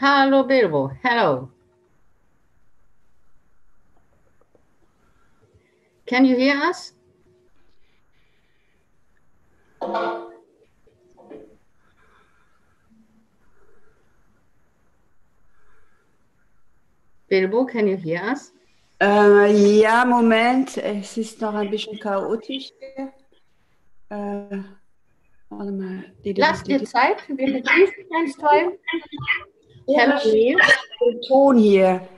Hello, Bilbo. Hello. Can you hear us? Bilbo, can you hear us? Ja, Moment, es ist noch ein bisschen chaotisch hier. Warte mal. Lass dir Zeit, wir begrüßen ganz toll. Hello, Neil. Den Ton hier.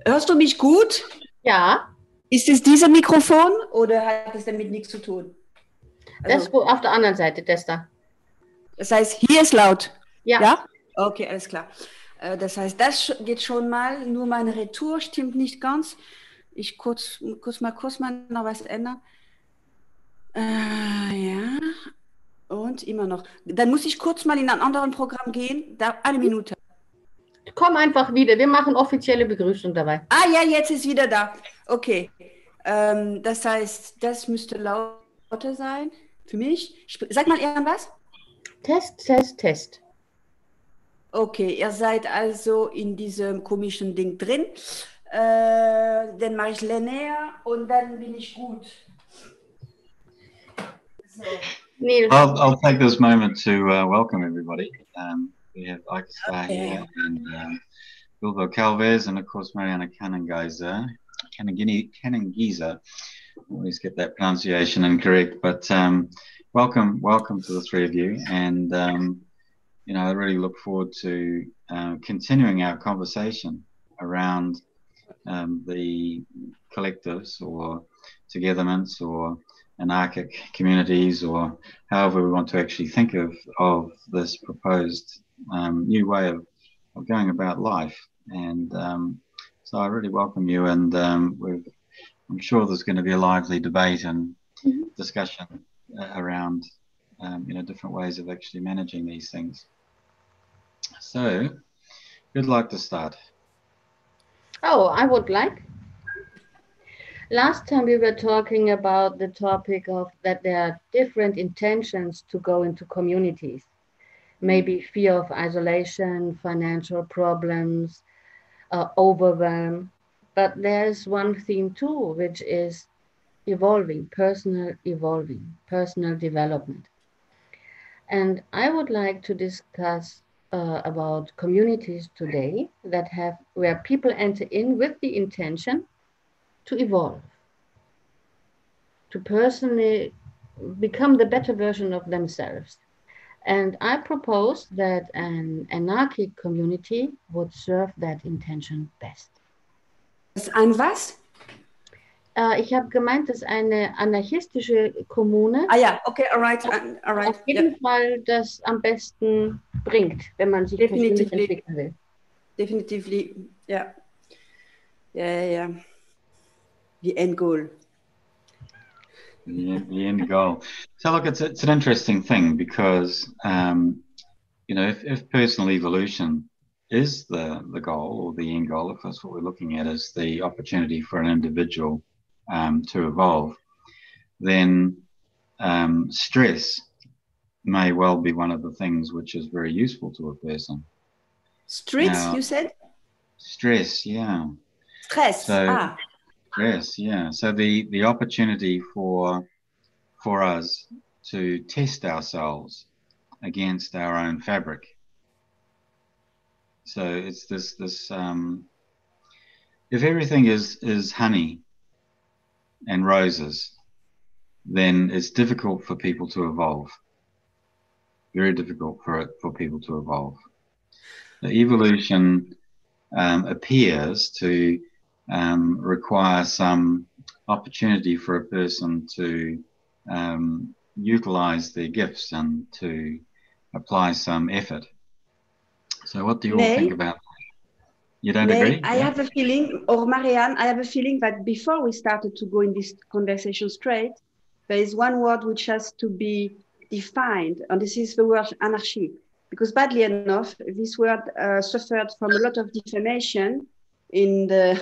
Hörst du mich gut? Ja. Ist es dieser Mikrofon oder hat es damit nichts zu tun? Also, das ist auf der anderen Seite, Tester. Das heißt, hier ist laut? Ja. Ja? Okay, alles klar. Das heißt, das geht schon mal, nur meine Retour stimmt nicht ganz. Ich kurz mal noch was ändern. Ja. Und immer noch. Dann muss ich kurz mal in ein anderes Programm gehen. Da, eine Minute. Komm einfach wieder. Wir machen offizielle Begrüßung dabei. Ah ja, jetzt ist wieder da. Okay. Das heißt, das müsste lauter sein für mich. Sag mal irgendwas. Test, Test, Test. Okay, ihr seid also in diesem komischen Ding drin. Dann mache ich linear und dann bin ich gut. So. I'll take this moment to welcome everybody. We have Eike Stehr here and Bilbo Calves and of course Mariana Kannengiesser. Always get that pronunciation incorrect, but welcome to the three of you. And you know, I really look forward to continuing our conversation around the collectives or togetherness or anarchic communities, or however we want to actually think of this proposed new way of going about life. And so I really welcome you, and I'm sure there's going to be a lively debate and discussion around you know, different ways of actually managing these things. So who'd like to start? Oh, I would like. Last time we were talking about the topic of that there are different intentions to go into communities. Maybe fear of isolation, financial problems, overwhelm. But there's one theme too, which is evolving, personal development. And I would like to discuss about communities today that have, where people enter in with the intention to evolve, to personally become the better version of themselves. And I propose that an anarchic community would serve that intention best. Ein was? Ich habe gemeint, dass eine anarchistische Kommune ja, okay, all right. Auf jeden Fall das am besten bringt, wenn man sich persönlich entwickeln will. Definitiv, ja. Ja. The end goal. The end goal. So look, it's an interesting thing because you know, if personal evolution is the goal or the end goal, if that's what we're looking at, is the opportunity for an individual to evolve, then stress may well be one of the things which is very useful to a person. Stress, you said? Stress, yeah. Stress, Stress, yeah. So the opportunity for us to test ourselves against our own fabric. So it's this if everything is honey and roses, then it's difficult for people to evolve. Very difficult for people to evolve. The evolution appears to require some opportunity for a person to utilize their gifts and to apply some effort. So what do you all think about that? You don't agree? I have a feeling, or Marianne, I have a feeling that before we started to go in this conversation straight, there is one word which has to be defined, and this is the word anarchy. Because badly enough, this word suffered from a lot of defamation in the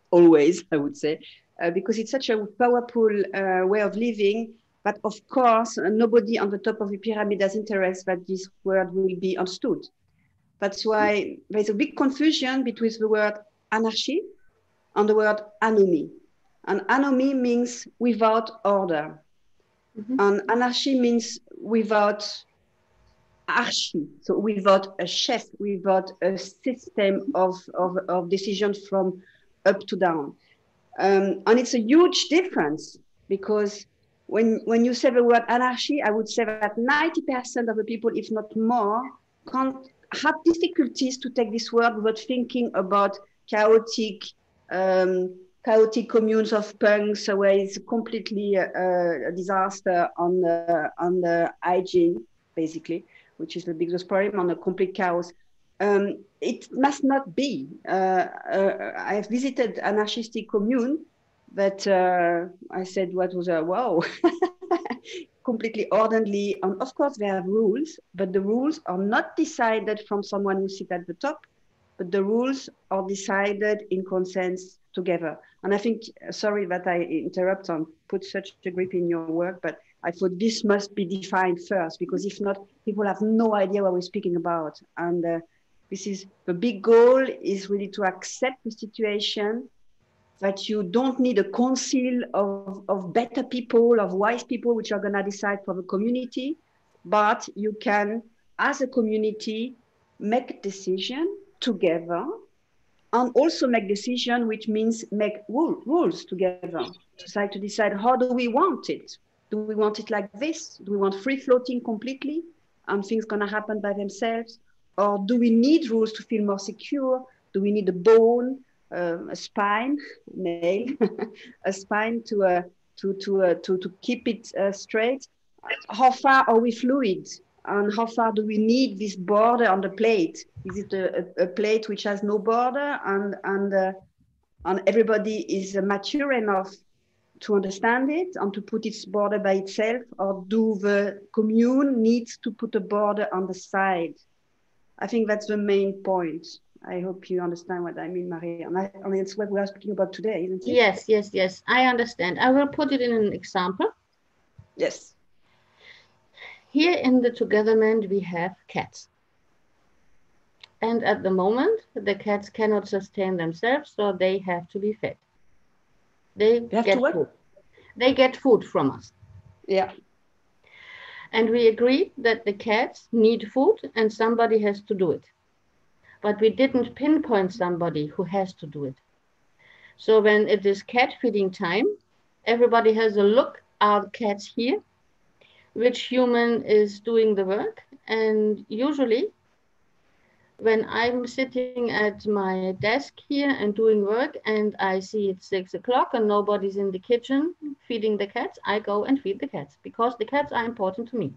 always, I would say, because it's such a powerful way of living that, of course, nobody on the top of the pyramid has interest that this word will be understood. That's why there's a big confusion between the word anarchy and the word anomie. And anomie means without order. And anarchy means without archy, so without a chef, without a system of decisions from up to down. And it's a huge difference, because when you say the word anarchy, I would say that 90% of the people, if not more, can't have difficulties to take this word without thinking about chaotic chaotic communes of punks where it's completely a disaster on the hygiene, basically, which is the biggest problem, on a complete chaos. It must not be. I have visited anarchistic commune that I said, what was a wow, completely orderly. And of course, they have rules, but the rules are not decided from someone who sits at the top, but the rules are decided in consensus together. And I think, sorry that I interrupt and put such a grip in your work, but I thought this must be defined first, because if not, people have no idea what we're speaking about. And this is the big goal, is really to accept the situation, that you don't need a council of better people, of wise people, which are going to decide for the community, but you can, as a community, make a decision together, and also make decision, which means make rules together, to decide how do we want it. Do we want it like this? Do we want free floating completely and things going to happen by themselves? Or do we need rules to feel more secure? Do we need a bone, a spine, nail, a spine to keep it straight? How far are we fluid? And how far do we need this border on the plate? Is it a plate which has no border, and everybody is mature enough to understand it and to put its border by itself, or do the commune needs to put a border on the side? I think that's the main point. I hope you understand what I mean, Maria. I mean, it's what we are speaking about today, isn't it? Yes, yes, yes. I understand. I will put it in an example. Yes. Here in the Togetherment, we have cats. And at the moment, the cats cannot sustain themselves, so they have to be fed. They get food. They get food from us. Yeah. And we agreed that the cats need food and somebody has to do it. But we didn't pinpoint somebody who has to do it. So when it is cat feeding time, everybody has a look, are cats here? Which human is doing the work? And usually, when I'm sitting at my desk here and doing work and I see it's 6 o'clock and nobody's in the kitchen feeding the cats, I go and feed the cats because the cats are important to me.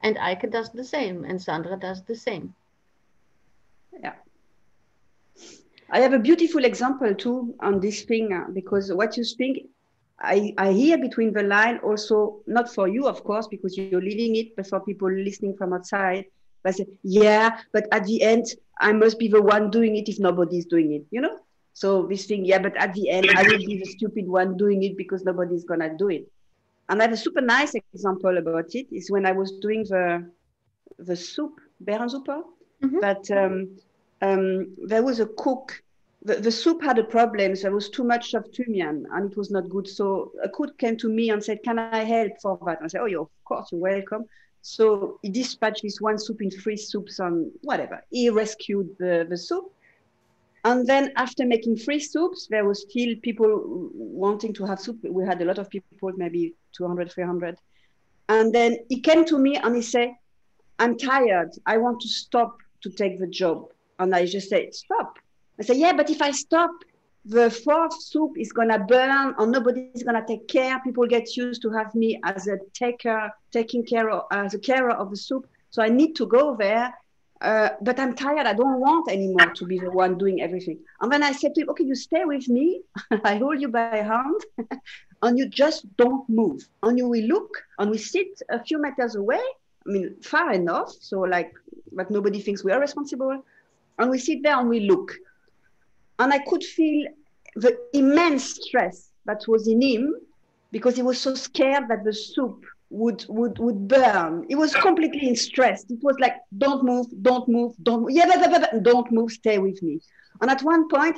And Eike does the same, and Sandra does the same. Yeah. I have a beautiful example too on this thing, because what you speak, I hear between the line also, not for you, of course, because you're leading it, but for people listening from outside, I say, yeah, but at the end, I must be the one doing it if nobody's doing it, you know? So this thing, yeah, but at the end, I will be the stupid one doing it because nobody's going to do it. And I have a super nice example about it, is when I was doing the soup, Beerensuppe, that there was a cook. The soup had a problem. So there was too much of thymian and it was not good. So a cook came to me and said, can I help for that? And I said, oh, yeah, of course, you're welcome. So he dispatched this one soup in 3 soups and whatever. He rescued the soup. And then after making 3 soups, there was still people wanting to have soup. We had a lot of people, maybe 200, 300. And then he came to me and he said, I'm tired. I want to stop to take the job. And I just said, stop. I said, yeah, but if I stop, the 4th soup is going to burn and nobody's going to take care. People get used to have me as a as a carer of the soup. So I need to go there. But I'm tired. I don't want anymore to be the one doing everything. And then I said to him, okay, you stay with me. I hold you by a hand and you just don't move. And you will look and we sit a few meters away. I mean, far enough. So like, but nobody thinks we are responsible. And we sit there and we look. And I could feel the immense stress that was in him because he was so scared that the soup would burn. He was completely in stress. It was like, don't move, don't move, don't move. Yeah, don't move, stay with me. And at one point,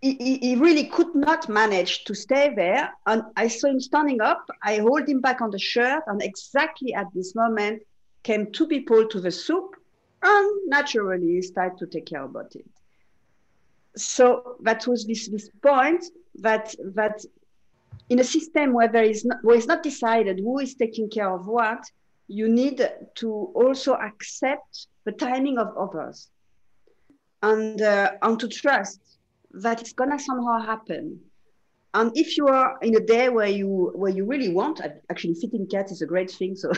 he really could not manage to stay there. And I saw him standing up. I hold him back on the shirt. And exactly at this moment came two people to the soup. And naturally, he started to take care about it. So that was this point that in a system where it's not decided who is taking care of what, you need to also accept the timing of others and to trust that it's gonna somehow happen. And if you are in a day where you really want, actually feeding cats is a great thing. So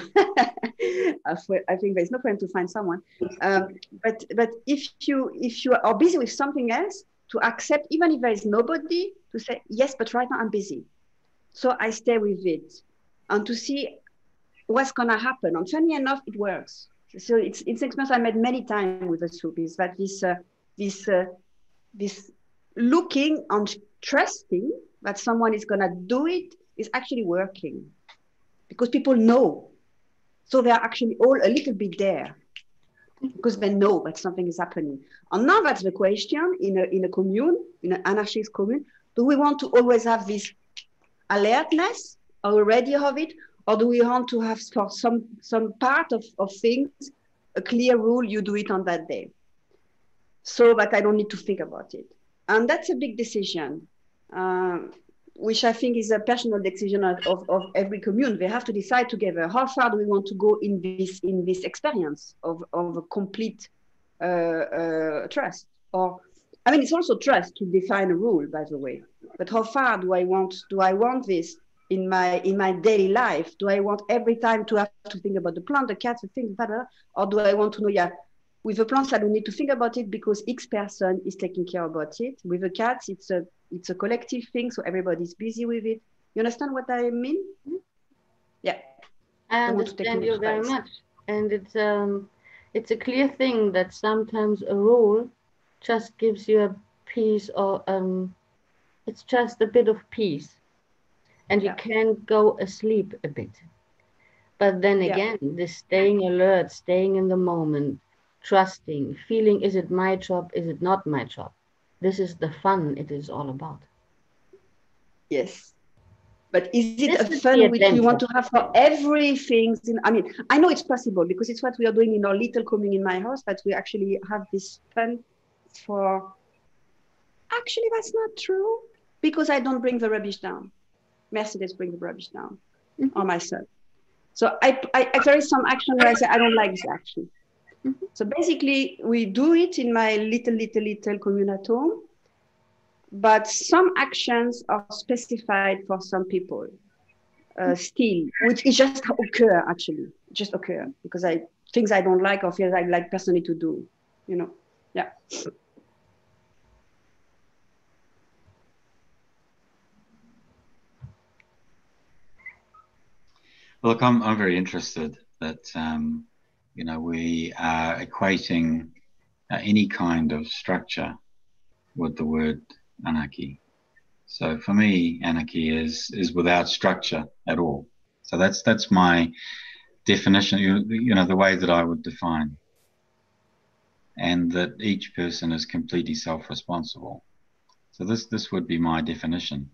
I think there's no problem to find someone. But if you are busy with something else, to accept, even if there is nobody, to say yes, but right now I'm busy. So I stay with it, and to see what's gonna happen. And funny enough, it works. So it's an experience I made many times with the soup. Is that this looking and trusting that someone is gonna do it is actually working, because people know. So they are actually all a little bit there, because they know that something is happening. And now that's the question in a commune, in an anarchist commune: do we want to always have this alertness already of it, or do we want to have for some part of things a clear rule, you do it on that day, so that I don't need to think about it? And that's a big decision, which I think is a personal decision of every commune. They have to decide together, how far do we want to go in this experience of a complete trust? Or, I mean, it's also trust to define a rule, by the way. But how far do I want this in my daily life? Do I want every time to have to think about the plant, the cat, the thing, or do I want to know, yeah, with the plants I don't need to think about it because X person is taking care about it. With the cats, it's a collective thing, so everybody's busy with it. You understand what I mean? Yeah. I understand you very much, and it's a clear thing that sometimes a rule just gives you a piece, or it's just a bit of peace, and you can go asleep a bit. But then again, this staying alert, staying in the moment, trusting, feeling, is it my job, is it not my job? This is the fun it is all about. Yes. But is it a fun which we want to have for everything? I mean, I know it's possible because it's what we are doing in our little commune in my house, that we actually have this fun for... Actually, that's not true, because I don't bring the rubbish down. Mercedes brings the rubbish down, or myself. So there is some action where I say, I don't like this action. So basically, we do it in my little commune at home. But some actions are specified for some people still, which is just occur, actually, just occur, because things I don't like or feel I like personally to do, you know, yeah. Look, I'm very interested that, you know, we are equating any kind of structure with the word anarchy. So for me, anarchy is without structure at all. So that's my definition, you know, the way that I would define, and that each person is completely self-responsible. So this would be my definition.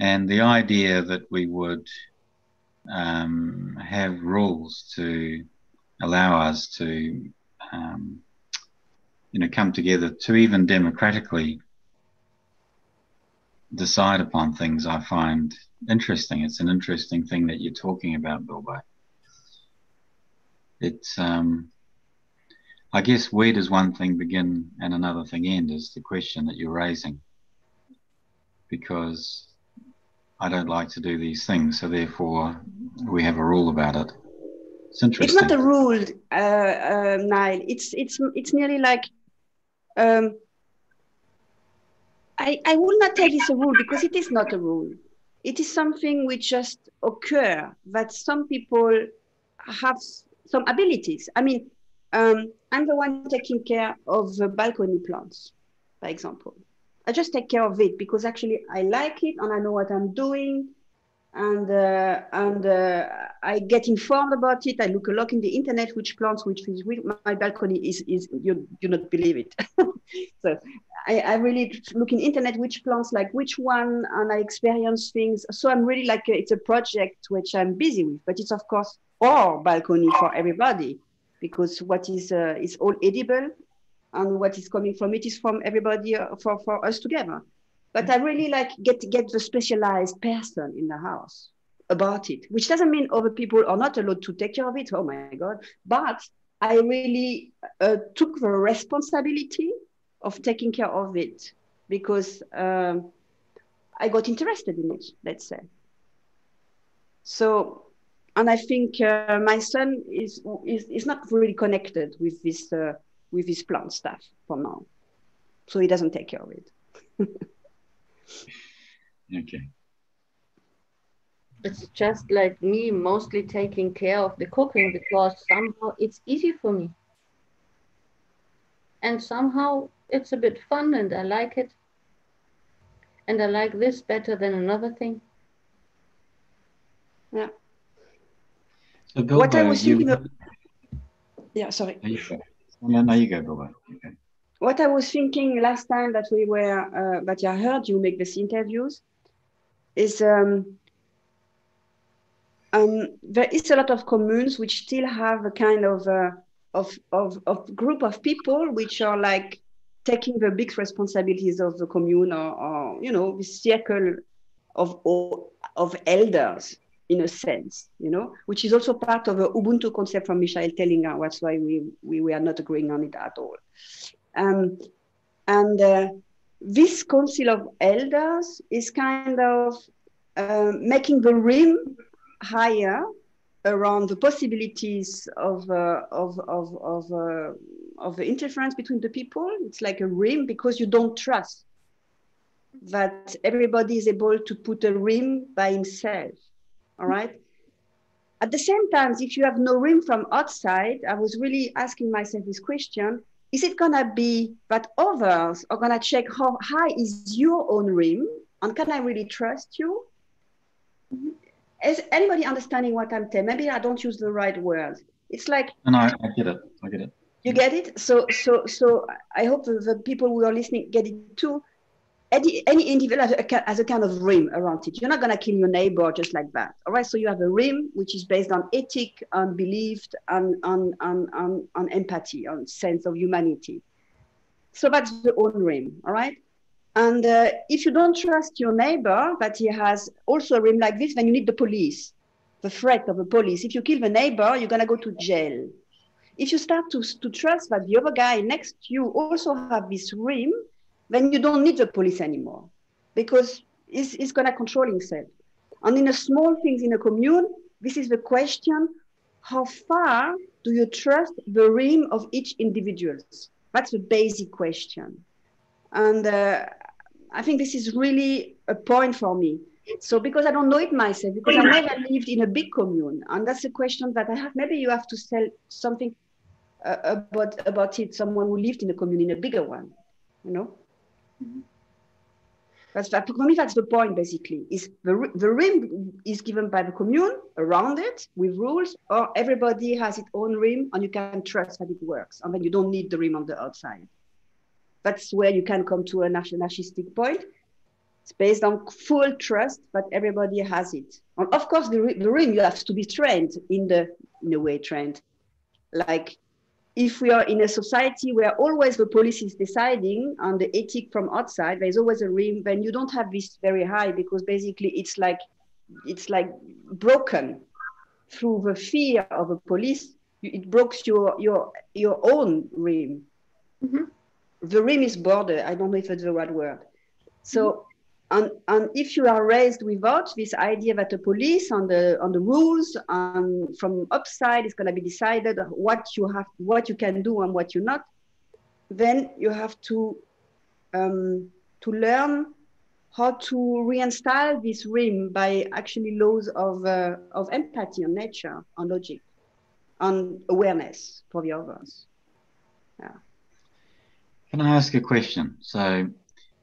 And the idea that we would have rules to allow us to, you know, come together to even democratically decide upon things, I find interesting. It's an interesting thing that you're talking about, Bilbo. It's, I guess, where does one thing begin and another thing end is the question that you're raising. Because I don't like to do these things, so therefore we have a rule about it. It's interesting. It's not a rule, Niall. It's nearly like, I will not tell this a rule, because it is not a rule. It is something which just occur, that some people have some abilities. I mean, I'm the one taking care of the balcony plants, for example. I just take care of it because actually I like it and I know what I'm doing, and I get informed about it. I look a lot in the internet, which plants, which is my balcony is you do not believe it. So I really look in internet, which plants like which one, and I experience things. So I'm really like, it's a project which I'm busy with, but it's of course our balcony for everybody, because what is all edible, and what is coming from it is from everybody, for us together. But I really like get the specialized person in the house about it, which doesn't mean other people are not allowed to take care of it. Oh my God. But I really took the responsibility of taking care of it, because I got interested in it, let's say. So, and I think my son is not really connected with this plant stuff for now. So he doesn't take care of it. Okay. It's just like me mostly taking care of the cooking, because somehow it's easy for me. And somehow it's a bit fun and I like it. And I like this better than another thing. Yeah. So Bilbo, what I was thinking of, yeah, sorry. No, you go, Bilbo. Okay. What I was thinking last time that we were, that I heard you make these interviews, is there is a lot of communes which still have a kind of group of people which are like taking the big responsibilities of the commune, or you know, this circle of elders, in a sense, you know, which is also part of the Ubuntu concept from Michael Tellinger. That's why we are not agreeing on it at all. This council of elders is kind of making the rim higher around the possibilities of the interference between the people. It's like a rim, because you don't trust that everybody is able to put a rim by himself. All right. At the same time, if you have no rim from outside, I was really asking myself this question: is it gonna be that others are gonna check how high is your own rim, and can I really trust you? Mm-hmm. Is anybody understanding what I'm saying? Maybe I don't use the right word. It's like, no, I get it. I get it. You get it? So I hope the people who are listening get it too. Any individual has a kind of rim around it. You're not going to kill your neighbor just like that. All right. So you have a rim which is based on ethic, on belief, on empathy, on sense of humanity. So that's the own rim. All right. And if you don't trust your neighbor, that he has also a rim like this, then you need the police, the threat of the police. If you kill the neighbor, you're going to go to jail. If you start to trust that the other guy next to you also have this rim, then you don't need the police anymore, because he's going to control himself. And in a small things in a commune, this is the question: how far do you trust the rim of each individual? That's the basic question. And I think this is really a point for me. So because I don't know it myself, because I never lived in a big commune, and that's a question that I have. Maybe you have to tell something about it, someone who lived in a commune, in a bigger one, you know. Mm-hmm. For me, that's the point, basically, is the rim is given by the commune around it with rules, or everybody has its own rim and you can trust that it works, and then you don't need the rim on the outside. That's where you can come to an anarchistic point. It's based on full trust, but everybody has it. And of course, the rim, you have to be trained in a way trained. Like, if we are in a society where always the police is deciding on the ethic from outside, there's always a rim, then you don't have this very high, because basically it's like broken through the fear of the police. It breaks your own rim. Mm-hmm. The rim is border. I don't know if it's the right word. So, and if you are raised without this idea that the police on the rules from upside is going to be decided what you can do and what you're not, then you have to learn how to reinstall this rim by actually laws of empathy on nature, on logic, on awareness for the others. Yeah. Can I ask a question? So,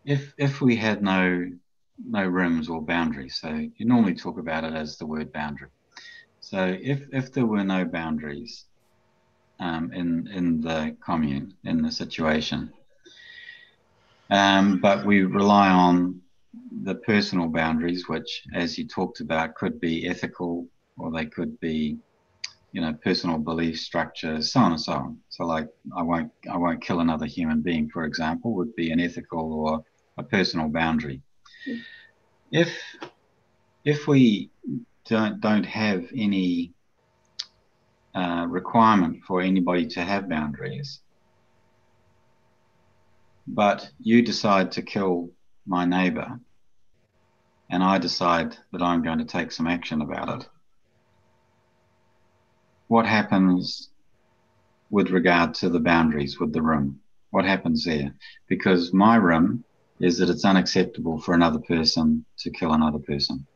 if we had no rims or boundaries, so you normally talk about it as the word boundary. So if there were no boundaries in the commune, in the situation, but we rely on the personal boundaries, which, as you talked about, could be ethical, or they could be, personal belief structures, so on and so on. So, like, I won't kill another human being, for example, would be an ethical or a personal boundary. If we don't have any requirement for anybody to have boundaries, but you decide to kill my neighbor, and I decide that I'm going to take some action about it, what happens with regard to the boundaries with the room? What happens there? Because my room is that it's unacceptable for another person to kill another person.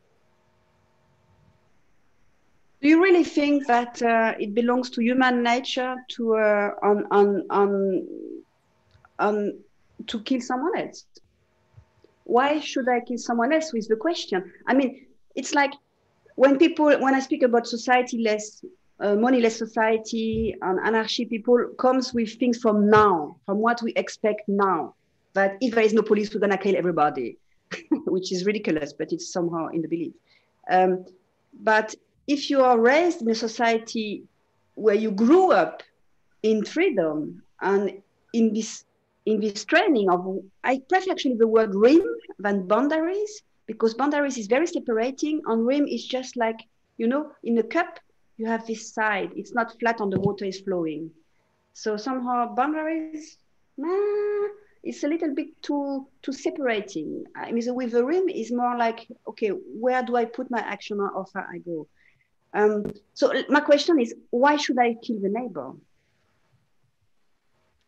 Do you really think that it belongs to human nature to to kill someone else? Why should I kill someone else? Is the question. I mean, it's like when I speak about society less, moneyless society and anarchy, people comes with things from now, from what we expect now. That if there is no police, we're gonna kill everybody, which is ridiculous, but it's somehow in the belief. But if you are raised in a society where you grew up in freedom and in this training of, I prefer actually the word rim than boundaries, because boundaries is very separating, and rim is just like, in a cup, you have this side. It's not flat and the water is flowing. So somehow boundaries, it's a little bit too separating. I mean, with the rim is more like, okay, where do I put my action or how far I go? So my question is, why should I kill the neighbor?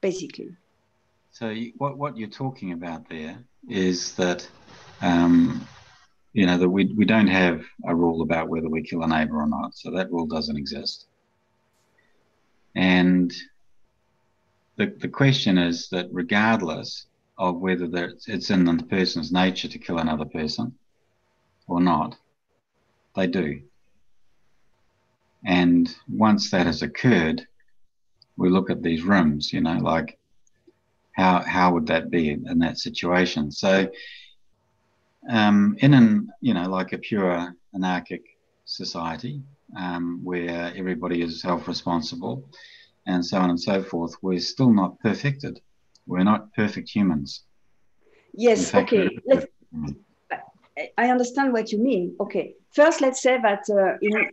Basically. So what you're talking about there is that, that we don't have a rule about whether we kill a neighbor or not. So that rule doesn't exist. And the question is that regardless of whether it's in the person's nature to kill another person or not, they do. And once that has occurred, we look at these rims, like how would that be in that situation? So like a pure anarchic society, where everybody is self-responsible and so on and so forth, we're still not perfected. We're not perfect humans. Yes, okay. I understand what you mean. Okay. First, let's say that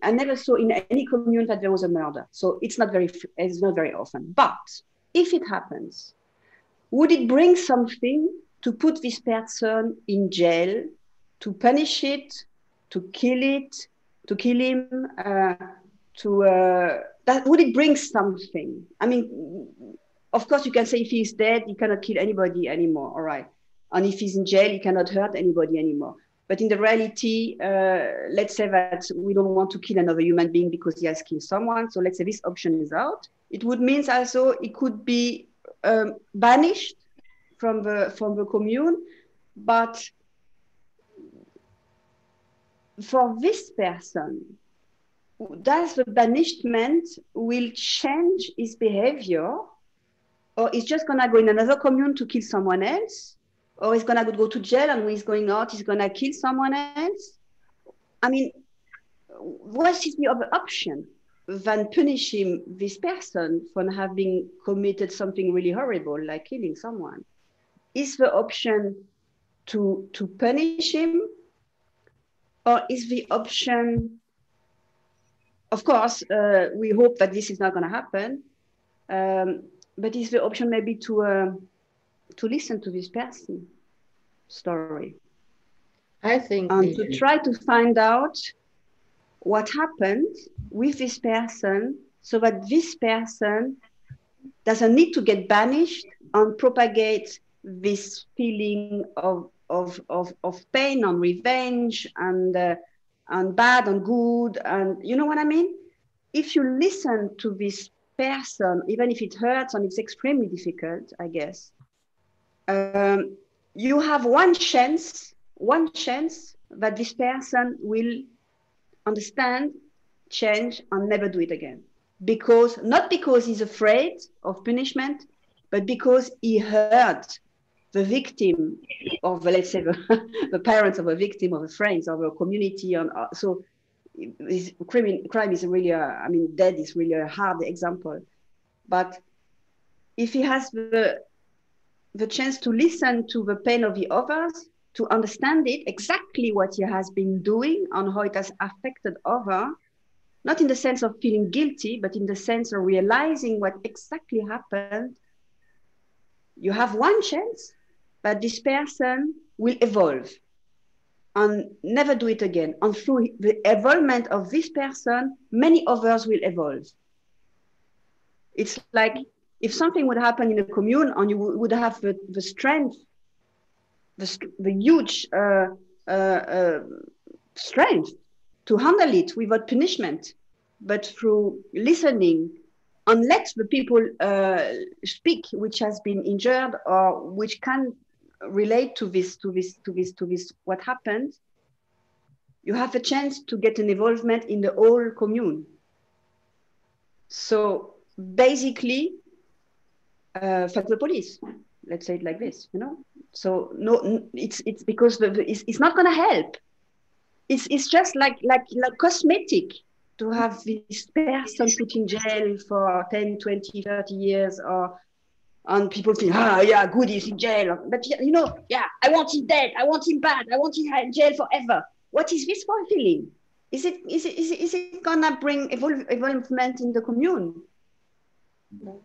I never saw in any commune that there was a murder. So it's not very often. But if it happens, would it bring something to put this person in jail, to punish it, to kill him, would it bring something? I mean, of course, you can say if he's dead, he cannot kill anybody anymore, all right. And if he's in jail, he cannot hurt anybody anymore. But in the reality, let's say that we don't want to kill another human being because he has killed someone. So let's say this option is out. It would mean also it could be banished from the commune. But for this person, does the banishment will change his behavior, or is just gonna go in another commune to kill someone else? Or he's going to go to jail, and when he's going out, he's going to kill someone else? I mean, what is the other option than punishing this person for having committed something really horrible, like killing someone? Is the option to punish him? Or is the option, of course, we hope that this is not going to happen, but is the option maybe to listen to this person story? I think to try to find out what happened with this person, so that this person doesn't need to get banished and propagate this feeling of pain and revenge and bad and good, and you know what I mean? If you listen to this person, even if it hurts and it's extremely difficult, I guess, you have one chance that this person will understand change and never do it again. Because, not because he's afraid of punishment, but because he heard the victim of, let's say, the parents of a victim, of a friend, of a community. And so crime is really, death is really a hard example. But if he has the chance to listen to the pain of the others, to understand it, exactly what he has been doing and how it has affected others, not in the sense of feeling guilty, but in the sense of realizing what exactly happened, you have one chance, but this person will evolve and never do it again. And through the evolvement of this person, many others will evolve. It's like if something would happen in a commune and you would have the strength, the huge strength to handle it without punishment, but through listening and let the people speak which has been injured or which can relate to this what happened, you have a chance to get an involvement in the whole commune. So basically, fuck the police. Let's say it like this, you know. So no, it's because it's not going to help. It's just like cosmetic to have this person put in jail for 10, 20, 30 years, and people think, yeah, good, he's in jail. But, you know, yeah, I want him dead, I want him bad, I want him in jail forever. What is this for feeling? Is it gonna bring evolvement in the commune? No.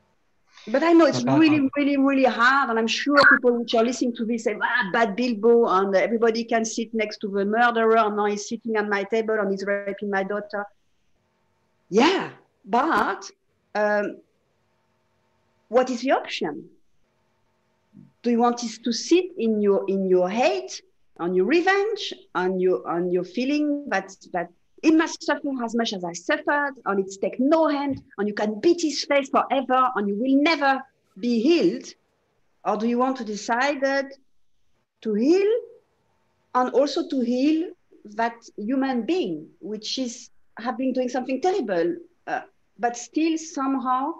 But I know it's really hard, and I'm sure people which are listening to this say, bad Bilbo, and everybody can sit next to the murderer, and now he's sitting at my table and he's raping my daughter. Yeah, but what is the option? Do you want to sit in your hate, on your revenge, on your feeling that he must suffer as much as I suffered, and it's take no hand, and you can beat his face forever, and you will never be healed? Or do you want to decide to heal, and also to heal that human being, which have been doing something terrible, but still somehow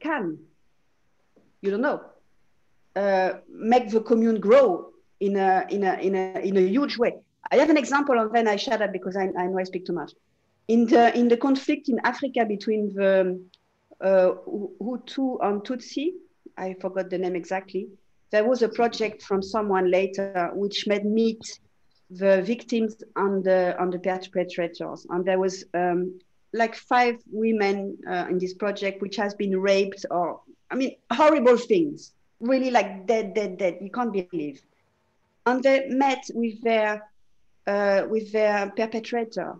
can, you don't know, make the commune grow in a huge way. I have an example, and then I shut up because I know I speak too much. In the conflict in Africa between the Hutu and Tutsi, I forgot the name exactly, there was a project from someone later which made meet the victims and the perpetrators. And there was like 5 women in this project which has been raped, or, horrible things, really like dead. You can't believe. And they met with their perpetrator,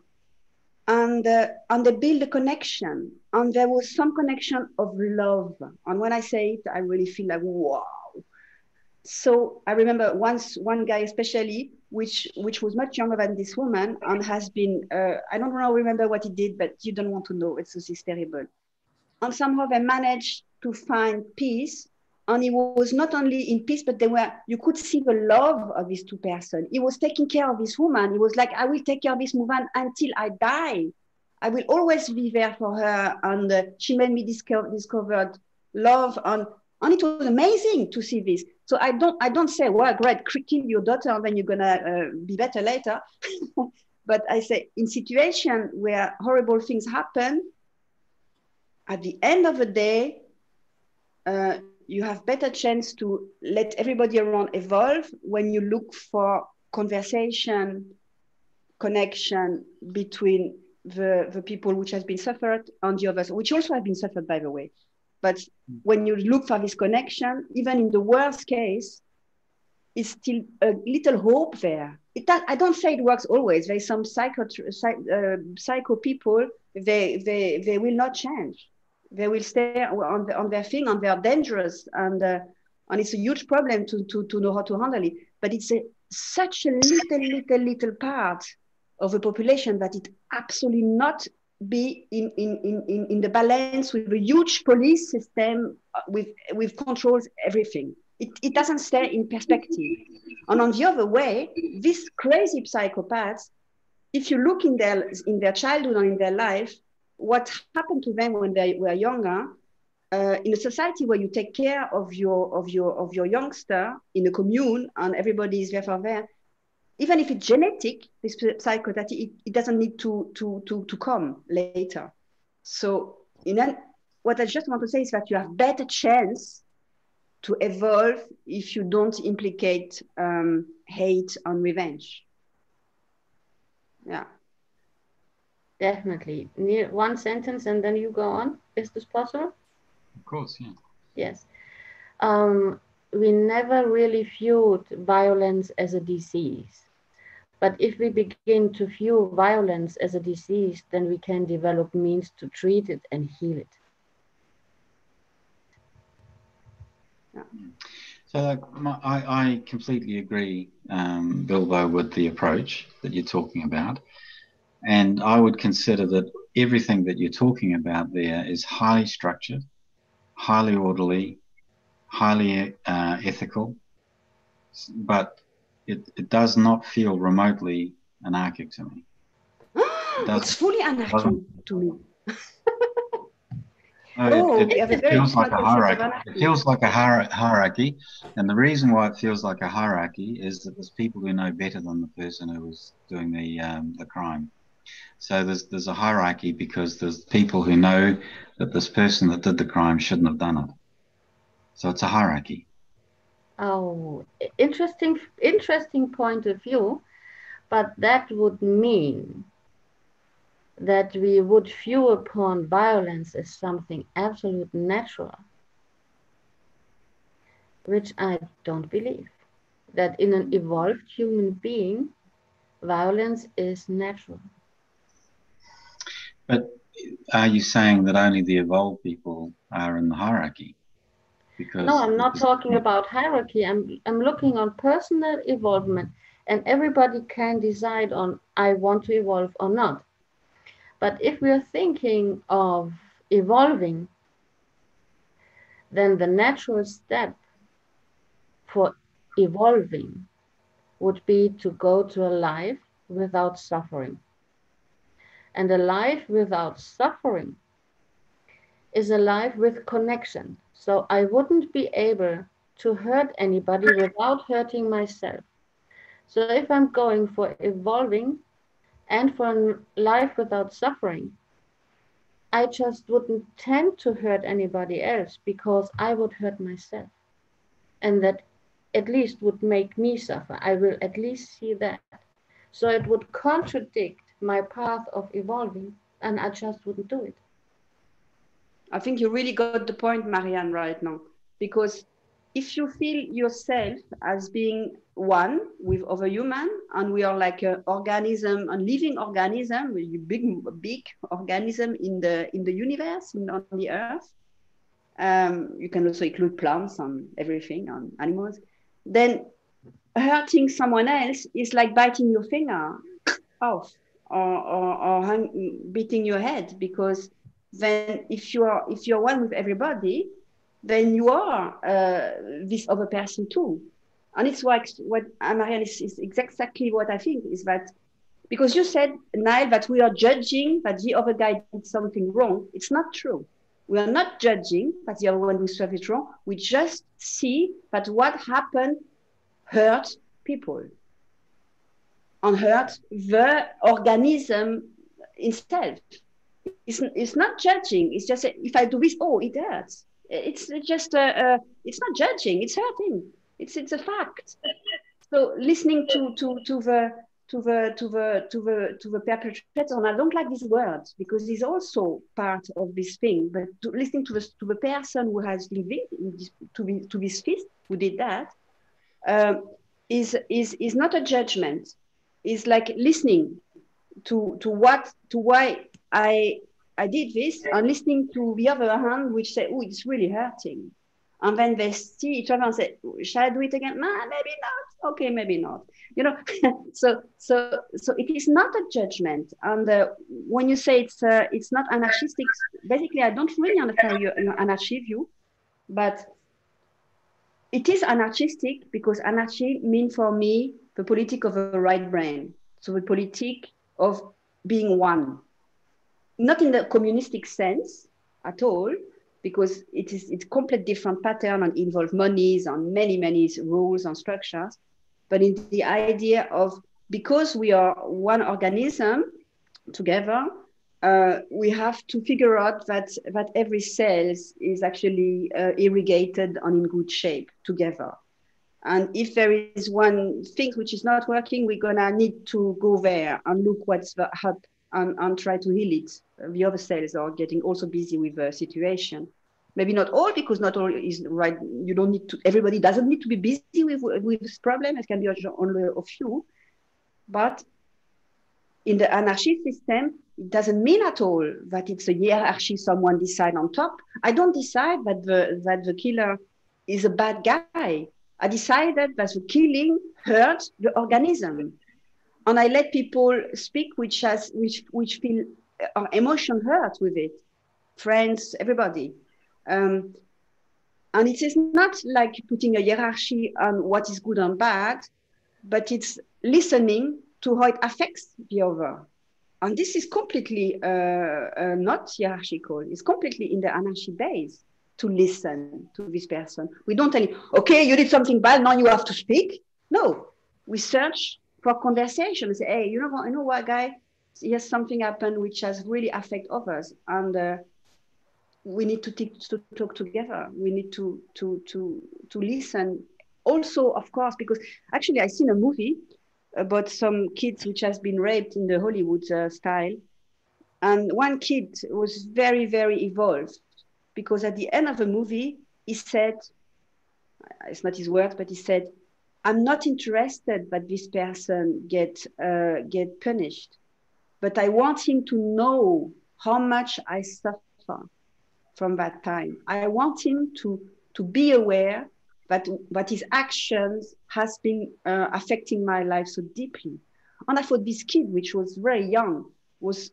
and they build a connection, and there was some connection of love. And when I say it, I really feel like, wow. So I remember one guy especially, which was much younger than this woman, and has been, I don't remember what he did, but you don't want to know, it's terrible. And somehow they managed to find peace. And he was not only in peace, but you could see the love of these 2 persons. He was taking care of this woman. He was like, I will take care of this woman until I die. I will always be there for her. And she made me discovered love. And it was amazing to see this. So I don't say, well, great, kill your daughter and then you're going to be better later. But I say, in situations where horrible things happen, at the end of the day, you have better chance to let everybody around evolve when you look for conversation, connection between the people which has been suffered and the others, which also have been suffered, by the way. But when you look for this connection, even in the worst case, it's still a little hope there. I don't say it works always. There's some psycho people, they will not change. They will stay on their thing, and they are dangerous, and it's a huge problem to know how to handle it. But it's such a little part of the population that it absolutely not be in the balance with a huge police system with controls everything. It doesn't stay in perspective. And on the other way, these crazy psychopaths, if you look in their childhood or in their life, what happened to them when they were younger, in a society where you take care of your youngster in a commune and everybody is therefore there, even if it's genetic, this psychopathy, it doesn't need to come later. So what I just want to say is that you have better chance to evolve if you don't implicate hate and revenge. Yeah. Definitely. One sentence and then you go on. Is this possible? Of course, yeah. Yes. We never really viewed violence as a disease. But if we begin to view violence as a disease, then we can develop means to treat it and heal it. Yeah. So I completely agree, Bilbo, with the approach that you're talking about. And I would consider that everything that you're talking about there is highly structured, highly orderly, highly ethical, but it does not feel remotely anarchic to me. It's fully anarchic to me. It feels like a hierarchy. It feels like a hierarchy, and the reason why it feels like a hierarchy is that there's people who know better than the person who was doing the crime. So there's a hierarchy because there's people who know that this person that did the crime shouldn't have done it. So it's a hierarchy. Oh, interesting point of view, but that would mean that we would view upon violence as something absolutely natural, which I don't believe. That in an evolved human being, violence is natural. But are you saying that only the evolved people are in the hierarchy? Because no, I'm not talking about hierarchy. I'm looking on personal evolvement, and everybody can decide on I want to evolve or not. But if we're thinking of evolving, then the natural step for evolving would be to go to a life without suffering. And a life without suffering is a life with connection. So I wouldn't be able to hurt anybody without hurting myself. So if I'm going for evolving and for a life without suffering, I just wouldn't tend to hurt anybody else because I would hurt myself. And that at least would make me suffer. I will at least see that. So it would contradict my path of evolving, and I just wouldn't do it. I think you really got the point, Marianne, right now. Because if you feel yourself as being one with other human, and we are like an organism, a living organism, a big organism in the universe, on the earth. You can also include plants and everything, and animals. Then hurting someone else is like biting your finger off or beating your head, because then if you're one with everybody, then you are this other person too. And it's what Marianne is exactly what I think is that, because you said, Niall, that we are judging that the other guy did something wrong. It's not true. We are not judging that the other one who served it wrong. We just see that what happened hurt people and hurt the organism itself. It's not judging. It's just if I do this, oh, it hurts. It's just it's not judging. It's hurting. It's a fact. So listening to the perpetrator, and I don't like this word because he's also part of this thing. But listening to the person who has been victim to this fist who did that is not a judgment. It's like listening to why I did this, and listening to the other hand, which say, oh, it's really hurting. And then they see each other and say, shall I do it again? Nah, maybe not. Okay, maybe not. You know, so it is not a judgment. And when you say it's not anarchistic, basically, I don't really understand your anarchy view, but it is anarchistic because anarchy means for me the politic of the right brain. So the politic of being one. Not in the communistic sense at all, because it's complete different pattern and involve monies and many rules and structures, but in the idea of, because we are one organism together, we have to figure out that every cell is actually irrigated and in good shape together. And if there is one thing which is not working, we're gonna need to go there and look what's up and try to heal it. The other cells are getting also busy with the situation. Maybe not all, because not all is right. You don't need to, everybody doesn't need to be busy with this problem. It can be only a few. But in the anarchy system, it doesn't mean at all that it's a hierarchy, someone decide on top. I don't decide that the killer is a bad guy. I decided that the killing hurts the organism. And I let people speak which feel emotion hurt with it. Friends, everybody. And it is not like putting a hierarchy on what is good and bad, but it's listening to how it affects the other. And this is completely not hierarchical. It's completely in the anarchy base to listen to this person. We don't tell him, okay, you did something bad, now you have to speak. No, we search for conversation. We say, hey, you know what, guy? Yes, something happened which has really affected others. And we need to talk together. We need to listen. Also, of course, because actually I've seen a movie about some kids which has been raped in the Hollywood style. And one kid was very, very evolved, because at the end of the movie, he said, it's not his words, but he said, I'm not interested that this person get punished, but I want him to know how much I suffer from that time. I want him to be aware that his actions has been affecting my life so deeply. And I thought this kid, which was very young, was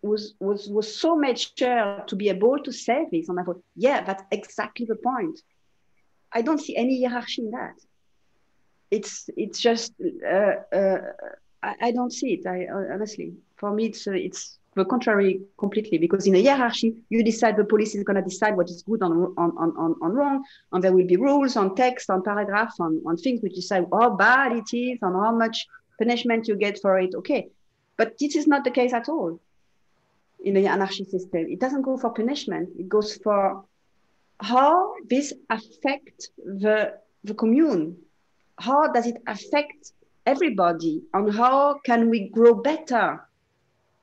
so mature to be able to say this. And I thought, yeah, that's exactly the point. I don't see any hierarchy in that. It's just I don't see it. Honestly, for me, it's the contrary completely, because in a hierarchy, you decide, the police is going to decide what is good on wrong, and there will be rules on text, on paragraph, on things which decide how bad it is and how much punishment you get for it. Okay, but this is not the case at all in the anarchy system. It doesn't go for punishment. It goes for how this affects the commune. How does it affect everybody, and how can we grow better,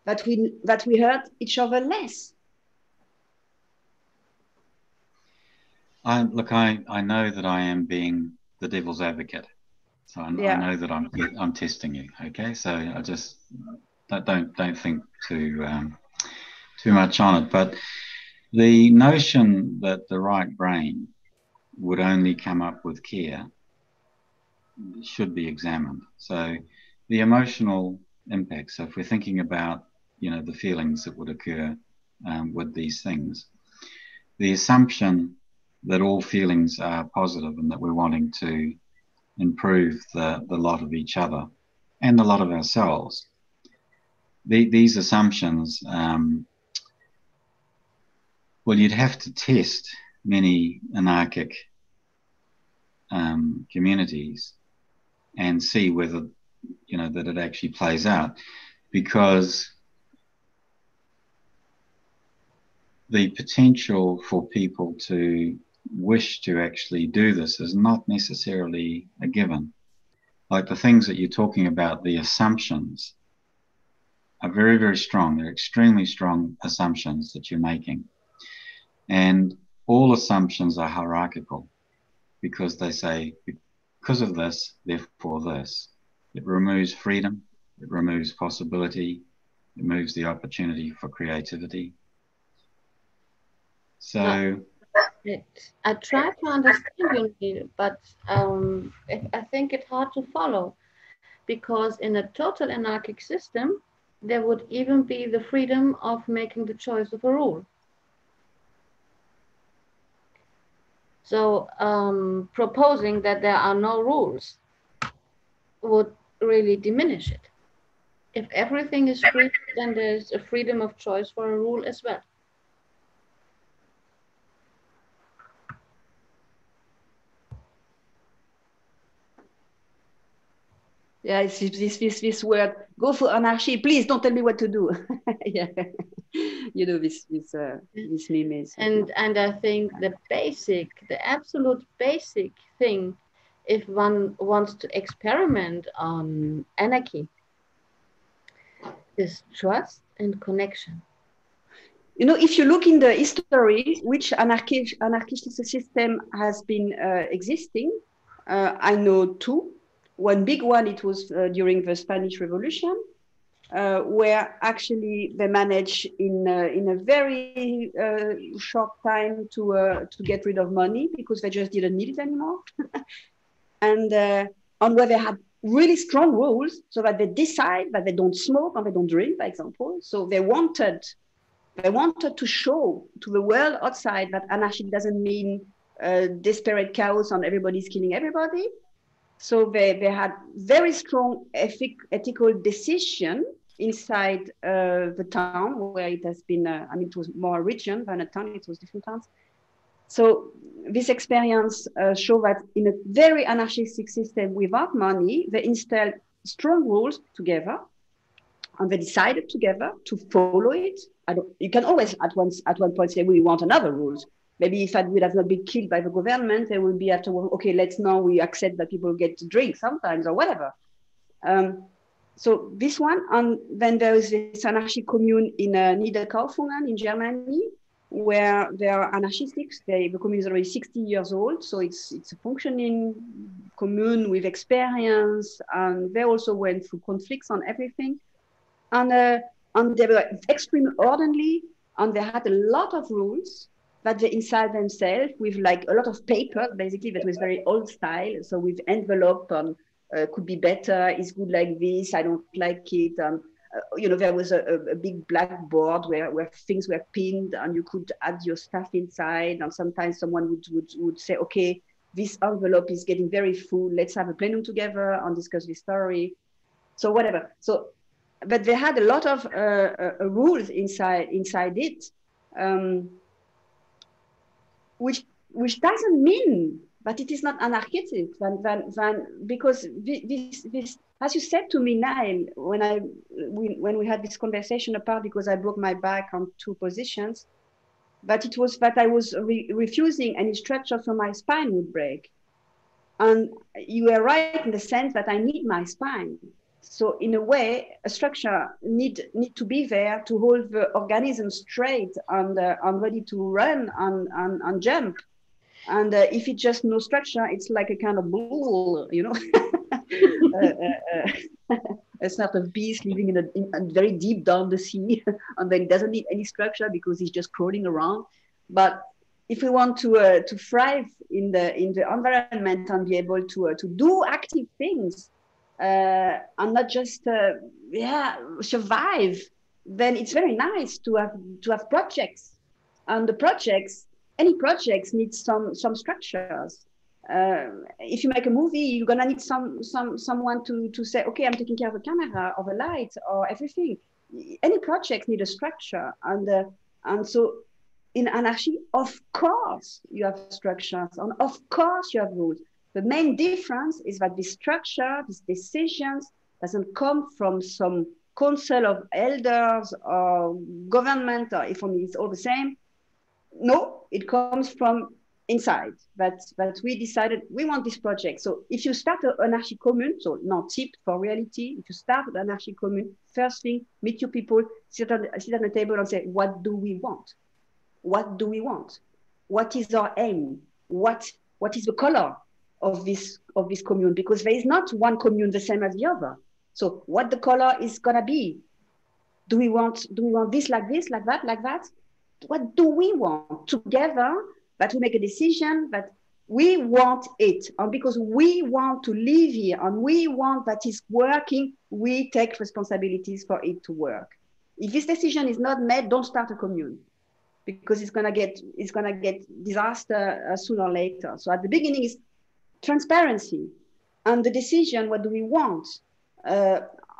that we hurt each other less? I know that I am being the devil's advocate, so I know that I'm testing you. Okay, so I just don't think too much on it. But the notion that the right brain would only come up with care should be examined. So the emotional impacts, so if we're thinking about, the feelings that would occur with these things, the assumption that all feelings are positive and that we're wanting to improve the lot of each other and the lot of ourselves, these assumptions, well, you'd have to test many anarchic communities and see whether, that it actually plays out, because the potential for people to wish to actually do this is not necessarily a given. Like the things that you're talking about, the assumptions are very, very strong. They're extremely strong assumptions that you're making. And all assumptions are hierarchical, because they say, because of this, therefore this. It removes freedom, it removes possibility, it removes the opportunity for creativity. So I try to understand you, but I think it's hard to follow, because in a total anarchic system, there would even be the freedom of making the choice of a rule. So proposing that there are no rules would really diminish it. If everything is free, then there's a freedom of choice for a rule as well. Yeah, it's this word. Go for anarchy. Please don't tell me what to do. Yeah, you know this meme is. And I think the absolute basic thing, if one wants to experiment on anarchy, is trust and connection. You know, if you look in the history, which anarchist system has been existing, I know two. One big one, it was during the Spanish Revolution, where actually they managed in a very short time to get rid of money because they just didn't need it anymore, and on where they had really strong rules so that they decide that they don't smoke and they don't drink, for example. So they wanted to show to the world outside that anarchy doesn't mean desperate chaos and everybody's killing everybody. So they had very strong ethical decision inside the town where it has been, I mean, it was more a region than a town, it was different towns. So this experience shows that in a very anarchistic system without money, they installed strong rules together and they decided together to follow it. You can always at one point say, we want another rules. Maybe if I would have not been killed by the government, they will be after, okay, let's now we accept that people get to drink sometimes or whatever. So this one, and then there is this anarchic commune in Niederkaufungen in Germany, where there are anarchists. The commune is already 60 years old, so it's a functioning commune with experience, and they also went through conflicts on everything. And they were extremely orderly, and they had a lot of rules that they inside themselves with like a lot of paper, basically, that was very old style. So with envelope on, could be better, it's good like this, I don't like it. You know, there was a big blackboard where things were pinned and you could add your stuff inside. And sometimes someone would say, okay, this envelope is getting very full, let's have a plenum together and discuss this story. So whatever. So, but they had a lot of rules inside it, which doesn't mean that it is not anarchic, because this, as you said to me, Niall, when we had this conversation apart, because I broke my back on two positions, but it was that I was refusing any structure so my spine would break. And you were right in the sense that I need my spine. So in a way, a structure need to be there to hold the organism straight and ready to run and jump. And if it's just no structure, it's like a kind of bull, you know, a sort of beast living in very deep down the sea, and then it doesn't need any structure because it's just crawling around. But if we want to thrive in the environment and be able to do active things and not just survive, then it's very nice to have projects, and the projects. Any projects need some structures. If you make a movie, you're gonna need someone to say, okay, I'm taking care of the camera or the light or everything. Any project need a structure, and so in anarchy, of course you have structures, and of course you have rules. The main difference is that this structure, these decisions, doesn't come from some council of elders or government, or for me it's all the same. No, it comes from inside, that we decided we want this project. So if you start an anarchic commune, so not tip for reality, if you start an anarchic commune, first thing, meet your people, sit on the table and say, what do we want? What do we want? What is our aim? What is the color of this commune? Because there is not one commune the same as the other. So what the color is gonna be? Do we want this, like that, like that? What do we want together, that we make a decision that we want it, and because we want to live here and we want that it's working, we take responsibilities for it to work. If this decision is not made, don't start a commune, because it's gonna get disaster sooner or later. So at the beginning is transparency and the decision, what do we want,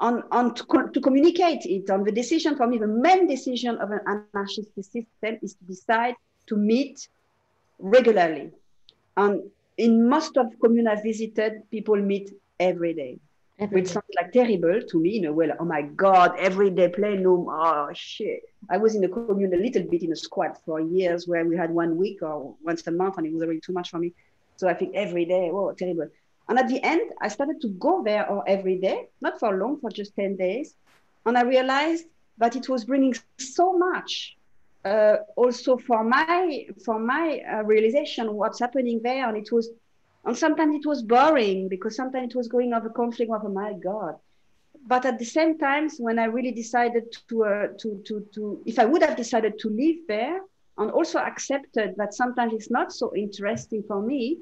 to communicate it. On the decision, for me, the main decision of an anarchist system is to decide to meet regularly. And in most of communes I've visited, people meet every day. Which sounds like terrible to me in a way, like, oh my God, every day plenum, oh shit. I was in a commune a little bit in a squat for years where we had 1 week or once a month, and it was already too much for me. So I think every day, oh, terrible. And at the end, I started to go there every day, not for long, for just 10 days. And I realized that it was bringing so much also for my realization what's happening there. And sometimes it was boring because sometimes it was going over conflict of, oh my God. But at the same time, when I really decided if I would have decided to live there and also accepted that sometimes it's not so interesting for me,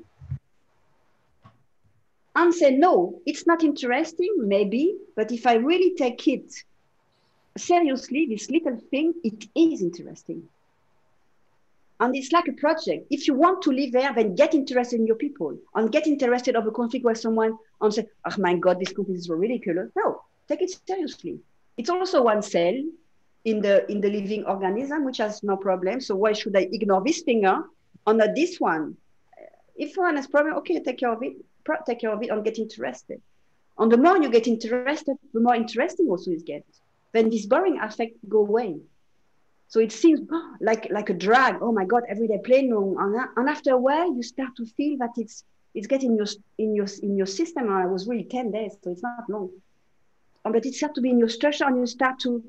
and say, no, it's not interesting, maybe, but if I really take it seriously, this little thing, it is interesting. And it's like a project. If you want to live there, then get interested in your people and get interested of a conflict with someone and say, oh my God, this conflict is so ridiculous. No, take it seriously. It's also one cell in the living organism, which has no problem. So why should I ignore this finger and not this one? If one has problem, okay, take care of it and get interested. And the more you get interested, the more interesting also it gets. Then this boring aspect go away. So it seems like a drag. Oh my God, everyday plenum. And after a while, you start to feel that it's getting in your system. And I was really 10 days, so it's not long. But it starts to be in your structure, and you start to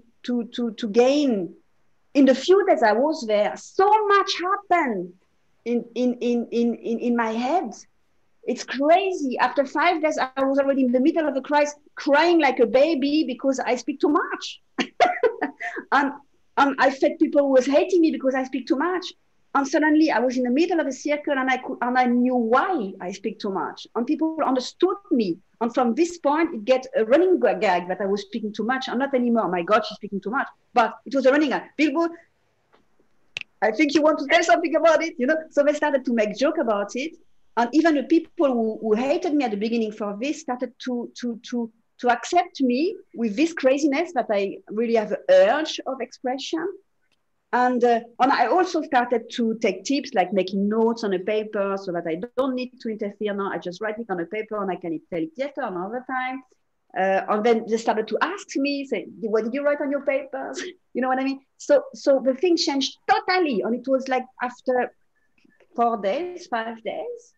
gain. In the few days I was there, so much happened in my head. It's crazy. After 5 days, I was already in the middle of the crisis, crying like a baby because I speak too much. And I felt people who was hating me because I speak too much. And suddenly I was in the middle of a circle, and I knew why I speak too much. And people understood me. And from this point, it gets a running gag that I was speaking too much. And not anymore, oh my God, she's speaking too much. But it was a running gag. People, I think you want to tell something about it, So they started to make joke about it. And even the people who hated me at the beginning for this started to accept me with this craziness that I really have an urge of expression. And I also started to take tips like making notes on a paper so that I don't need to interfere now. I just write it on a paper and I can tell it later another time. And then they started to ask me, say, what did you write on your papers? You know what I mean? So the thing changed totally. And it was like after 4 days, 5 days.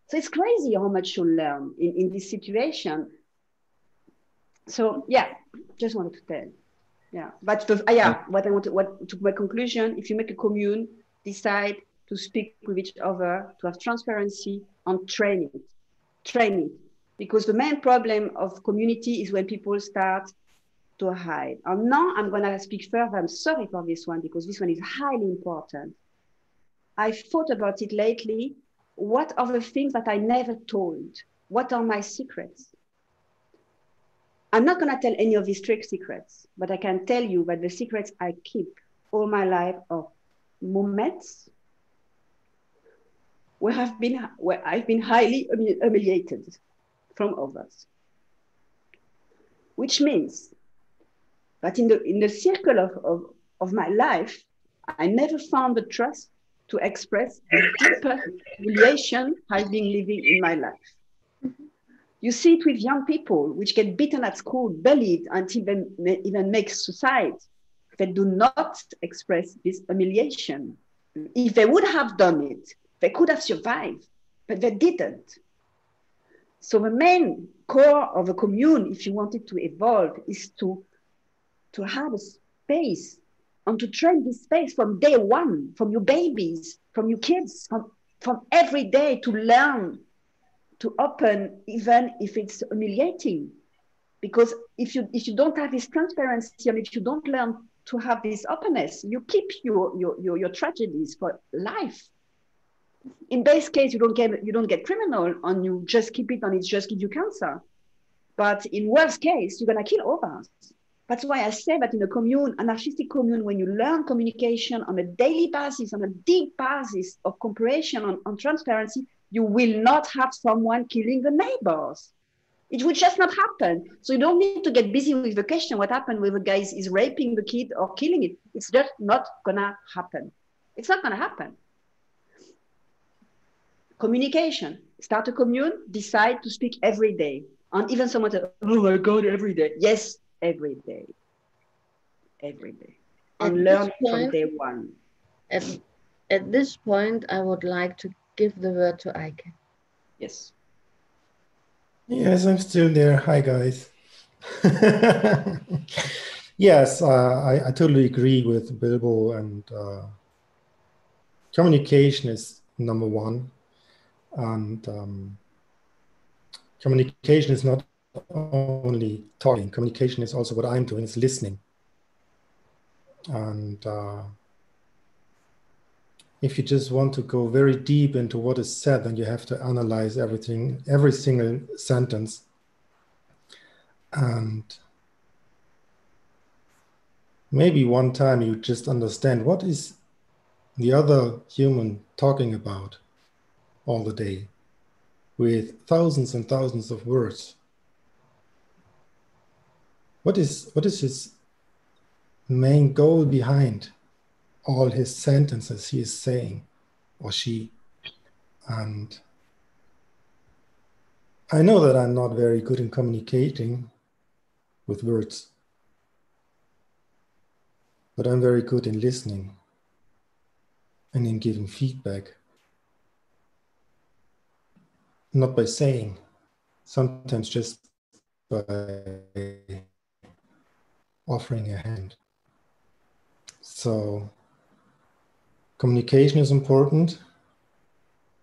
So it's crazy how much you learn in this situation. So yeah, just wanted to tell. Yeah, but to my conclusion, if you make a commune, decide to speak with each other, to have transparency, and train it. Because the main problem of community is when people start to hide. And now I'm gonna speak further. I'm sorry for this one because this one is highly important. I thought about it lately. What are the things that I never told? What are my secrets? I'm not going to tell any of these trick secrets, but I can tell you that the secrets I keep all my life are moments where I've been highly humiliated from others. Which means that in the circle of my life, I never found the trust to express the deeper humiliation I've been living in my life. You see it with young people which get beaten at school, bullied, until they even make suicide. They do not express this humiliation. If they would have done it, they could have survived, but they didn't. So the main core of a commune, if you want it to evolve, is to have a space and to train this space from day one, from your babies, from your kids, from every day to learn to open, even if it's humiliating. Because if you don't have this transparency and if you don't learn to have this openness, you keep your tragedies for life. In best case, you don't get criminal and you just keep it and it just gives you cancer. But in worst case, you're gonna kill others. That's why I say that in a commune, anarchistic commune, when you learn communication on a daily basis, on a deep basis of cooperation, on transparency, you will not have someone killing the neighbors. It will just not happen. So you don't need to get busy with the question, what happened when the guy is raping the kid or killing it. It's just not gonna happen. It's not gonna happen. Communication. Start a commune, decide to speak every day. And even someone says, oh my God, every day. Yes, every day. Every day. And learn from day one. At this point, I would like to give the word to Eike. Yes. Yes, I'm still there. Hi, guys. Yes, I totally agree with Bilbo, and communication is number one. And communication is not only talking. Communication is also what I'm doing, is listening. And if you just want to go very deep into what is said, then you have to analyze everything, every single sentence. And maybe one time you just understand what is the other human talking about all the day with thousands and thousands of words. What is his main goal behind all his sentences he is saying, or she? And I know that I'm not very good in communicating with words, but I'm very good in listening and in giving feedback. Not by saying, sometimes just by offering a hand. So communication is important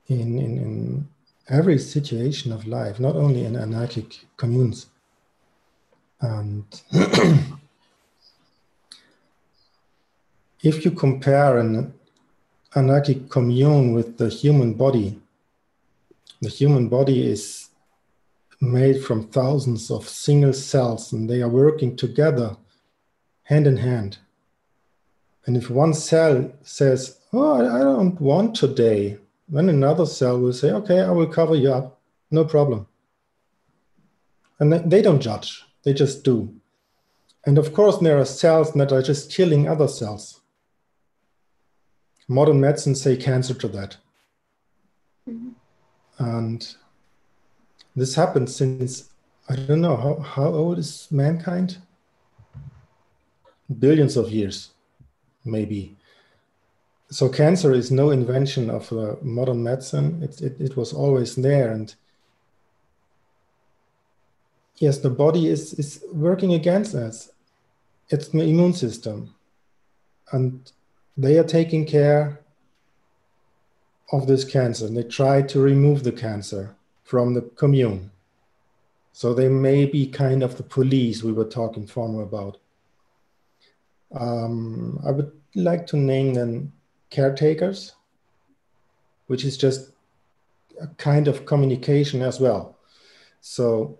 in every situation of life, not only in anarchic communes. And if you compare an anarchic commune with the human body is made from thousands of single cells, and they are working together, hand in hand. And if one cell says, oh, I don't want today, then another cell will say, okay, I will cover you up, no problem. And they don't judge, they just do. And of course, there are cells that are just killing other cells. Modern medicine say cancer to that. Mm-hmm. And this happens since, I don't know, how old is mankind? Billions of years, maybe. So cancer is no invention of modern medicine. It was always there. And yes, the body is working against us. It's the immune system. And they are taking care of this cancer. And they try to remove the cancer from the commune. So they may be kind of the police we were talking former about. I would like to name them caretakers, which is just a kind of communication as well. So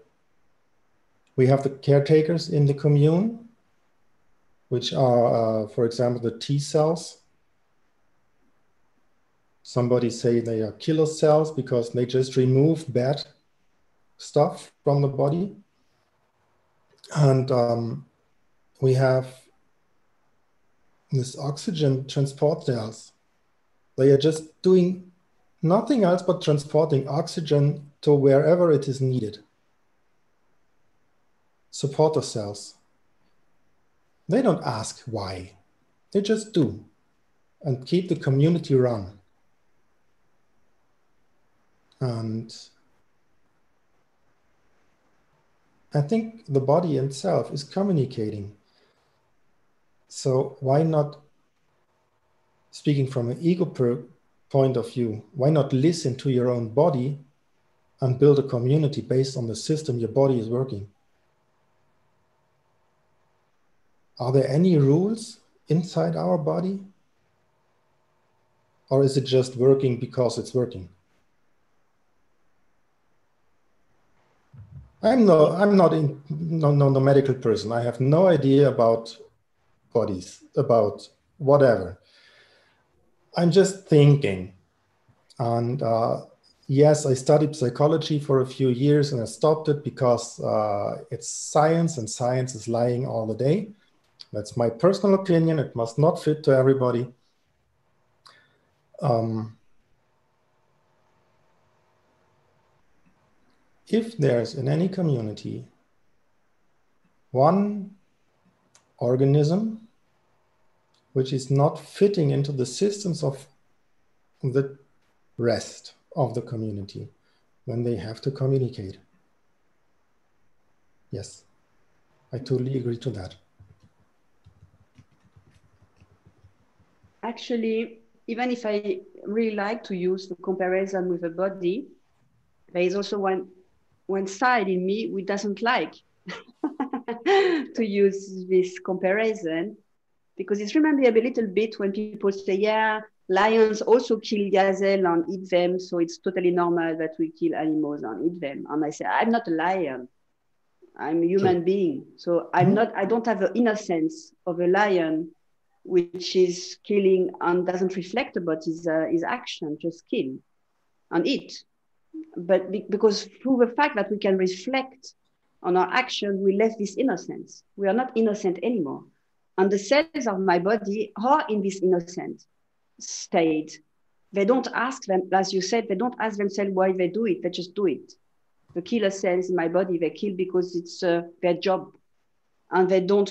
we have the caretakers in the commune, which are, for example, the T cells. Somebody say they are killer cells because they just remove bad stuff from the body. And we have this oxygen transport cells. They are just doing nothing else but transporting oxygen to wherever it is needed. Supporter cells. They don't ask why. They just do and keep the community run. And I think the body itself is communicating. So why not, speaking from an ego point of view, why not listen to your own body and build a community based on the system your body is working? Are there any rules inside our body? Or is it just working because it's working? I'm not no medical person. I have no idea about bodies, about whatever. I'm just thinking. And yes, I studied psychology for a few years and I stopped it because it's science and science is lying all the day. That's my personal opinion. It must not fit to everybody. If there's in any community one organism which is not fitting into the systems of the rest of the community, then they have to communicate. Yes, I totally agree to that. Actually, even if I really like to use the comparison with the body, there is also one side in me which doesn't like to use this comparison, because it reminds me a little bit when people say, yeah, lions also kill gazelle and eat them, so it's totally normal that we kill animals and eat them. And I say, I'm not a lion. I'm a human being. So I don't have the innocence of a lion, which is killing and doesn't reflect about his action, just kill and eat. But because through the fact that we can reflect on our action, we left this innocence. We are not innocent anymore. And the cells of my body are in this innocent state. They don't ask them, as you said, they don't ask themselves why they do it. They just do it. The killer cells in my body, they kill because it's their job. And they don't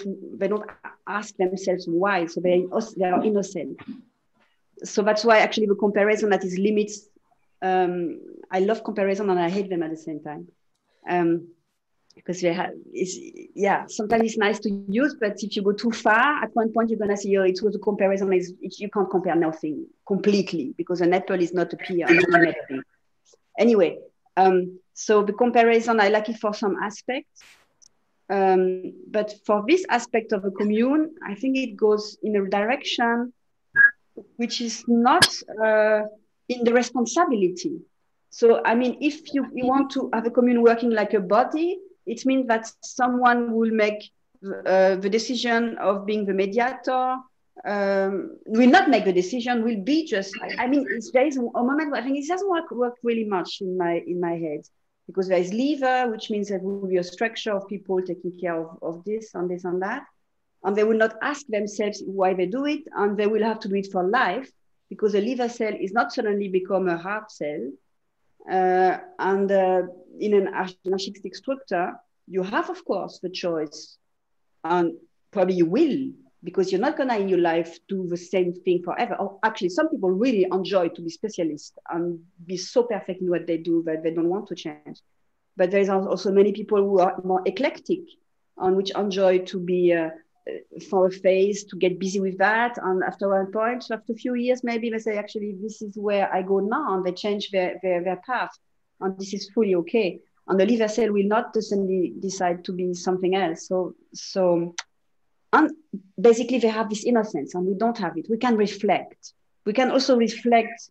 ask themselves why. So they are innocent. So that's why actually the comparison that is limits. I love comparison and I hate them at the same time. Because sometimes it's nice to use, but if you go too far, at one point you're gonna see, it was a comparison. You can't compare nothing completely because an apple is not a pear. Anyway, so the comparison, I like it for some aspects. But for this aspect of a commune, I think it goes in a direction which is not in the responsibility. So, I mean, if you want to have a commune working like a body, it means that someone will make the decision of being the mediator, will not make the decision, will be just, I mean, there is a moment where I think it doesn't work really much in my head, because there is liver, which means there will be a structure of people taking care of this and this and that. And they will not ask themselves why they do it, and they will have to do it for life, because a liver cell is not suddenly become a heart cell. And in an anarchistic structure, you have, of course, the choice, and probably you will, because you're not gonna in your life do the same thing forever. Or actually, some people really enjoy to be specialists and be so perfect in what they do that they don't want to change. But there's also many people who are more eclectic, and which enjoy to be for a phase, to get busy with that. And after one point, after a few years, maybe they say, actually, this is where I go now, and they change their path. And this is fully okay. And the liver cell will not suddenly decide to be something else. So and basically they have this innocence, and we don't have it. We can reflect. We can also reflect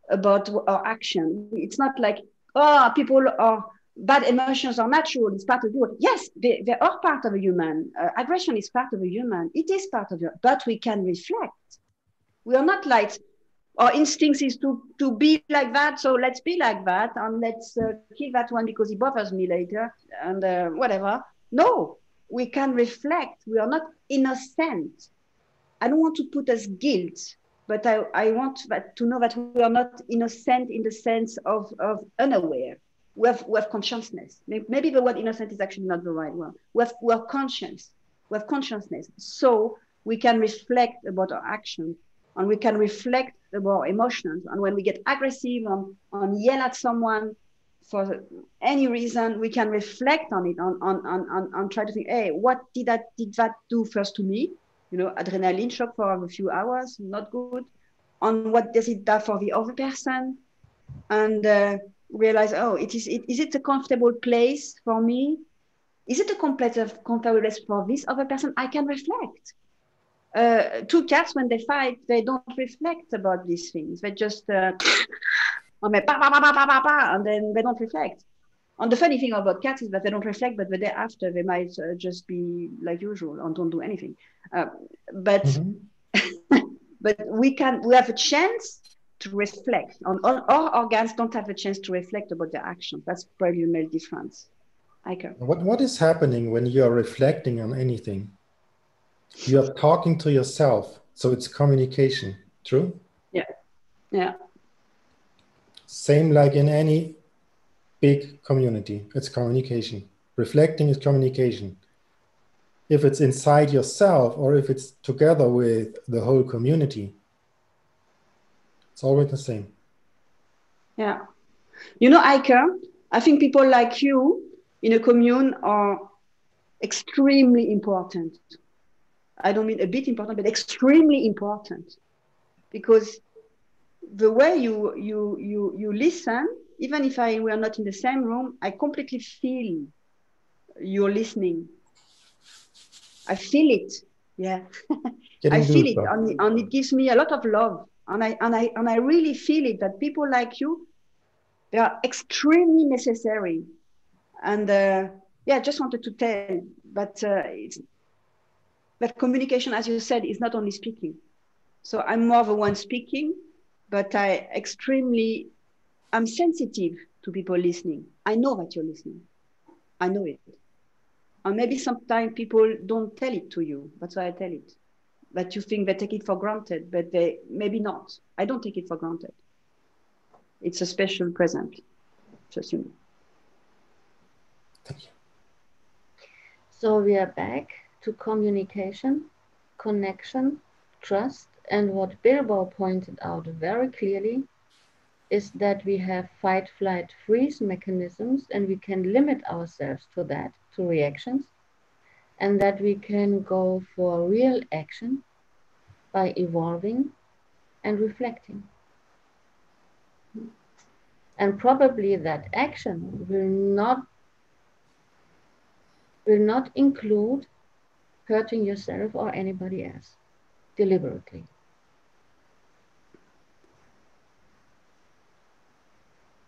about our action. It's not like, oh, people are, bad emotions are natural, it's part of you. Yes, they are part of a human. Aggression is part of a human. It is part of you, but we can reflect. We are not like, our instinct is to be like that, so let's be like that, and let's kill that one because he bothers me later, and whatever. No, we can reflect. We are not innocent. I don't want to put as guilt, but I want to know that we are not innocent in the sense of unaware. We have consciousness. Maybe the word innocent is actually not the right one. We have conscience. We have consciousness. So we can reflect about our actions, and we can reflect about our emotions. And when we get aggressive and yell at someone for any reason, we can reflect on it and try to think, hey, what did that do first to me? Adrenaline shock for a few hours, not good. And what does it do for the other person? And realize, oh, is it a comfortable place for me? Is it a comfortable place for this other person? I can reflect. Two cats, when they fight, they don't reflect about these things. They just and then they don't reflect. And the funny thing about cats is that they don't reflect, but the day after they might just be like usual and don't do anything. But we have a chance to reflect. Our organs don't have a chance to reflect about their actions. That's probably the main difference. Eike. What is happening when you are reflecting on anything? You are talking to yourself, so it's communication. True? Yeah. Yeah. Same like in any big community, it's communication. Reflecting is communication. If it's inside yourself or if it's together with the whole community, it's always the same. Yeah. You know, Eike, I think people like you in a commune are extremely important. I don't mean a bit important, but extremely important. Because the way you listen, even if we're not in the same room, I completely feel you're listening. I feel it. Yeah. I feel it. And it gives me a lot of love. And I really feel it that people like you, they are extremely necessary. And yeah, I just wanted to tell, but that communication, as you said, is not only speaking. So I'm more the one speaking, but I'm sensitive to people listening. I know that you're listening. I know it. And maybe sometimes people don't tell it to you. That's why I tell it. That you think they take it for granted, but they maybe not. I don't take it for granted. It's a special present, just you know. Thank you. So we are back to communication, connection, trust, and what Bilbao pointed out very clearly is that we have fight, flight, freeze mechanisms, and we can limit ourselves to that, to reactions, and that we can go for real action by evolving and reflecting. And probably that action will not include hurting yourself or anybody else deliberately.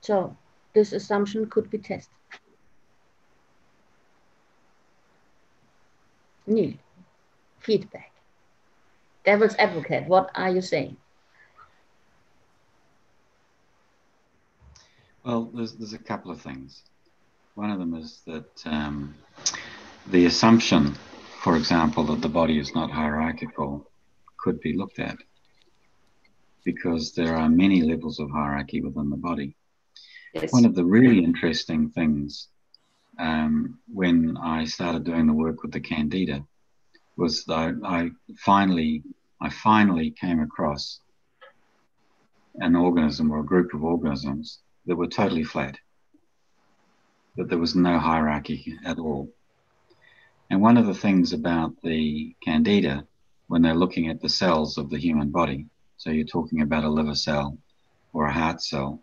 So this assumption could be tested. Neil, feedback. Devil's advocate, what are you saying? Well, there's a couple of things. One of them is that the assumption, for example, that the body is not hierarchical could be looked at, because there are many levels of hierarchy within the body. Yes. One of the really interesting things when I started doing the work with the Candida was that I finally came across an organism or a group of organisms that were totally flat, that there was no hierarchy at all. And one of the things about the Candida, when they're looking at the cells of the human body, so you're talking about a liver cell or a heart cell,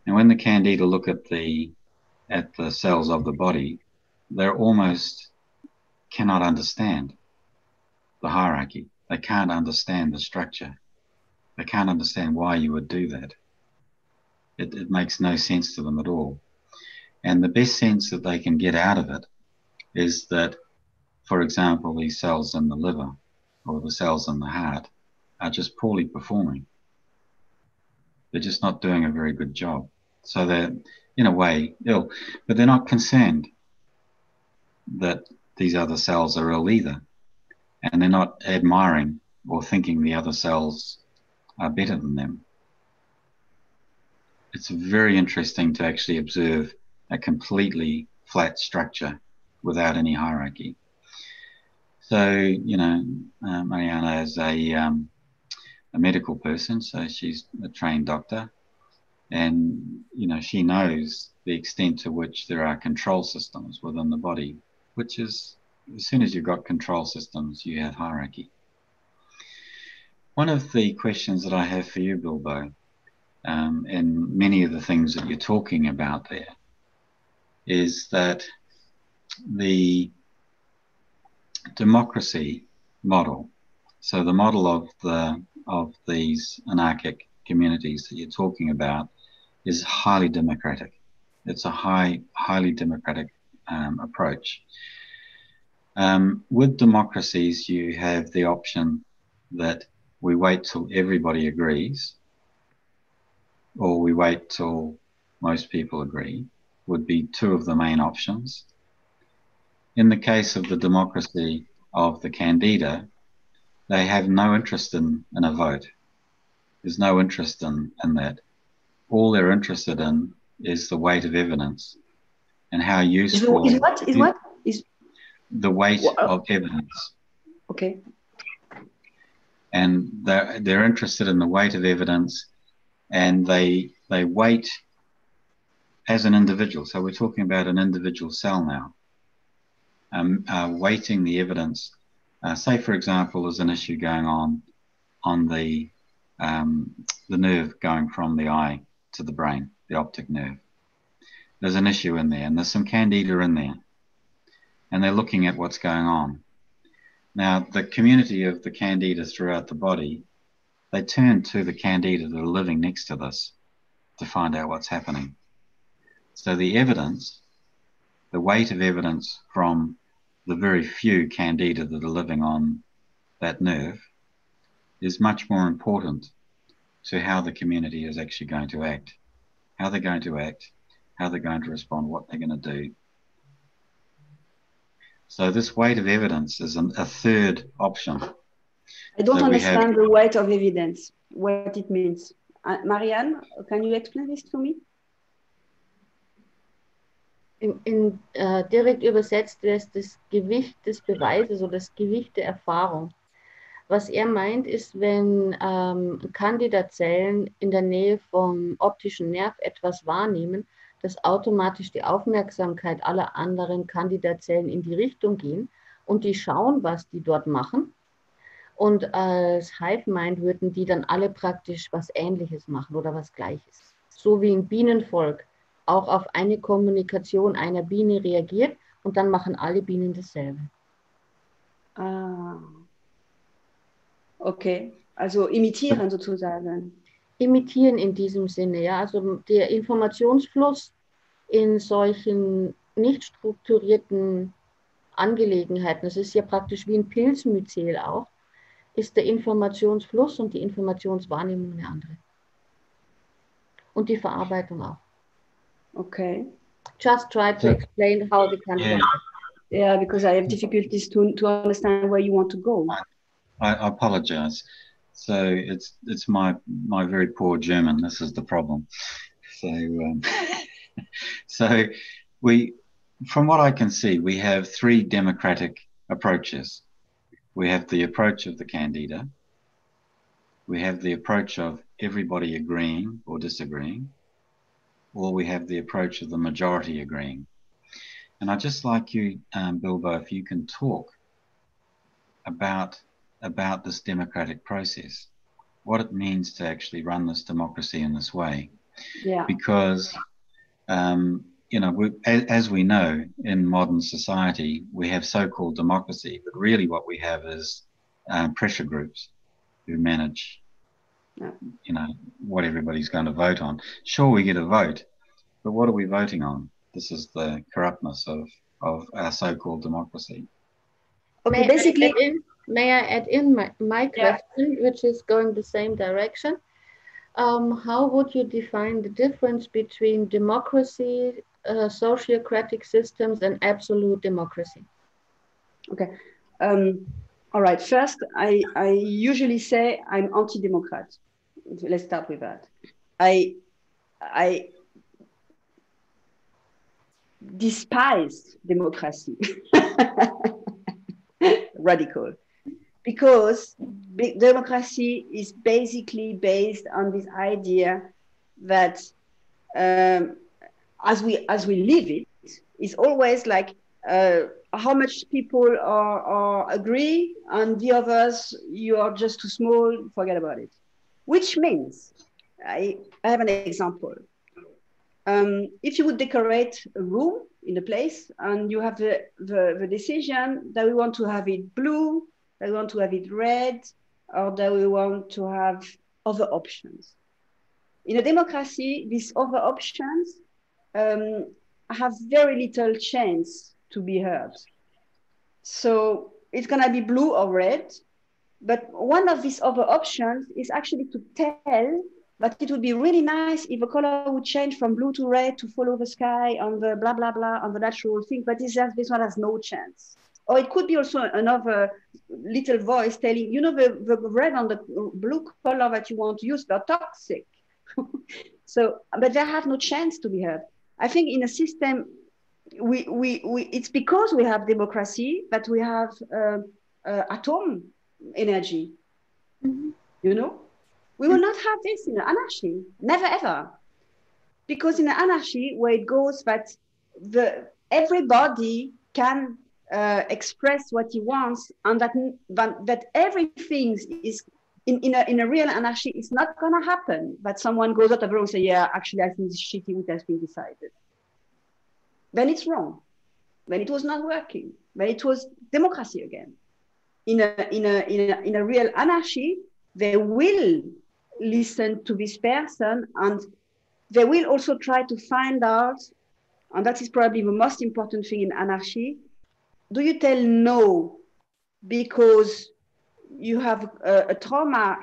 and when the Candida look at the cells of the body, they almost cannot understand the hierarchy. They can't understand the structure. They can't understand why you would do that. It makes no sense to them at all. And the best sense that they can get out of it is that, for example, these cells in the liver or the cells in the heart are just poorly performing. They're just not doing a very good job. So they're, in a way, ill, but they're not concerned that these other cells are ill either. And they're not admiring or thinking the other cells are better than them. It's very interesting to actually observe a completely flat structure without any hierarchy. So, you know, Mariana is a medical person, so she's a trained doctor, and, you know, she knows the extent to which there are control systems within the body, which is, as soon as you've got control systems, you have hierarchy. One of the questions that I have for you, Bilbo, and many of the things that you're talking about there, is that the democracy model, so the model of these anarchic communities that you're talking about, is highly democratic. It's a highly democratic approach. With democracies, you have the option that we wait till everybody agrees or we wait till most people agree, would be two of the main options. In the case of the democracy of the Candida, they have no interest in a vote. There's no interest in that. All they're interested in is the weight of evidence and how useful is the weight of evidence. Okay. And they're interested in the weight of evidence, and they weight as an individual. So we're talking about an individual cell now, weighting the evidence. Say, for example, there's an issue going on the nerve going from the eye to the brain, the optic nerve. There's an issue in there, and there's some Candida in there, and they're looking at what's going on. Now, the community of the Candida throughout the body, they turn to the Candida that are living next to this to find out what's happening. So the evidence, the weight of evidence from the very few Candida that are living on that nerve is much more important to how the community is actually going to act, how they're going to act, how they're going to respond, what they're going to do. So this weight of evidence is a third option. I don't understand the weight of evidence, what it means. Marianne, can you explain this to me? Direkt übersetzt wäre es das Gewicht des Beweises oder das Gewicht der Erfahrung. Was er meint, ist, wenn Candida-Zellen in der Nähe vom optischen Nerv etwas wahrnehmen, dass automatisch die Aufmerksamkeit aller anderen Candida-Zellen in die Richtung gehen und die schauen, was die dort machen. Und als Hive-Mind würden die dann alle praktisch was Ähnliches machen oder was Gleiches. So wie ein Bienenvolk auch auf eine Kommunikation einer Biene reagiert und dann machen alle Bienen dasselbe. Ah, okay. Also imitieren sozusagen. Imitieren in diesem Sinne, ja. Also der Informationsfluss in solchen nicht strukturierten Angelegenheiten, das ist ja praktisch wie ein Pilzmyzel auch, ist der Informationsfluss und die Informationswahrnehmung eine andere. Und die Verarbeitung auch. Okay. Just try to explain how the country. Yeah, because I have difficulties to understand where you want to go. I apologize. So it's my very poor German. This is the problem. So from what I can see, we have three democratic approaches. We have the approach of the Candida. We have the approach of everybody agreeing or disagreeing, or we have the approach of the majority agreeing. And I'd just like you, Bilbo, if you can talk about this democratic process, what it means to actually run this democracy in this way. Yeah. Because, as we know, in modern society, we have so-called democracy, but really what we have is pressure groups who manage, what everybody's going to vote on. Sure, we get a vote, but what are we voting on? This is the corruptness of our so-called democracy. Okay, basically... May I add in my question, which is going the same direction? How would you define the difference between democracy, sociocratic systems, and absolute democracy? Okay. All right. First, I usually say I'm anti-democrat. Let's start with that. I despise democracy. Radical. Because democracy is basically based on this idea that as we live it, is always like how much people are agree, and the others, you are just too small, forget about it. Which means, I have an example. If you would decorate a room in a place and you have the decision that we want to have it blue, that we want to have it red, or that we want to have other options. In a democracy, these other options have very little chance to be heard. So it's gonna be blue or red, but one of these other options is actually to tell But it would be really nice if a color would change from blue to red to follow the sky on the blah, blah, blah, on the natural thing. But this one has no chance. Or it could be also another little voice telling, you know, the red and the blue color that you want to use, they're toxic. So, but they have no chance to be heard. I think in a system, it's because we have democracy that we have atom energy, you know? We will not have this in anarchy, never ever. Because in anarchy, where it goes that everybody can express what he wants, and that everything is in a real anarchy, it's not gonna happen that someone goes out of the room and say, yeah, actually I think it's shitty what has been decided. Then it's wrong. Then it was not working. Then it was democracy again. In a real anarchy, they will listen to this person, and they will also try to find out, and that is probably the most important thing in anarchy. Do you tell no because you have a trauma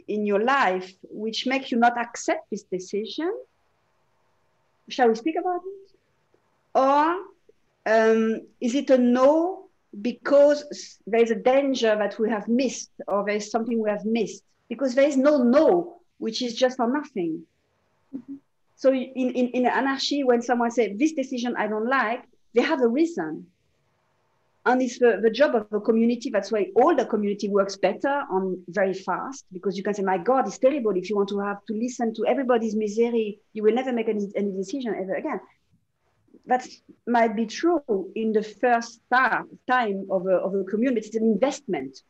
in your life which makes you not accept this decision? Shall we speak about it? Or is it a no because there is a danger that we have missed, or there is something we have missed? Because there is no, which is just for nothing. Mm-hmm. So in anarchy, when someone says, this decision I don't like, they have a reason. And it's the job of the community. That's why all the community works better and very fast, because you can say, my God, it's terrible. If you want to have to listen to everybody's misery, you will never make any decision ever again. That might be true in the first time of a community. It's an investment.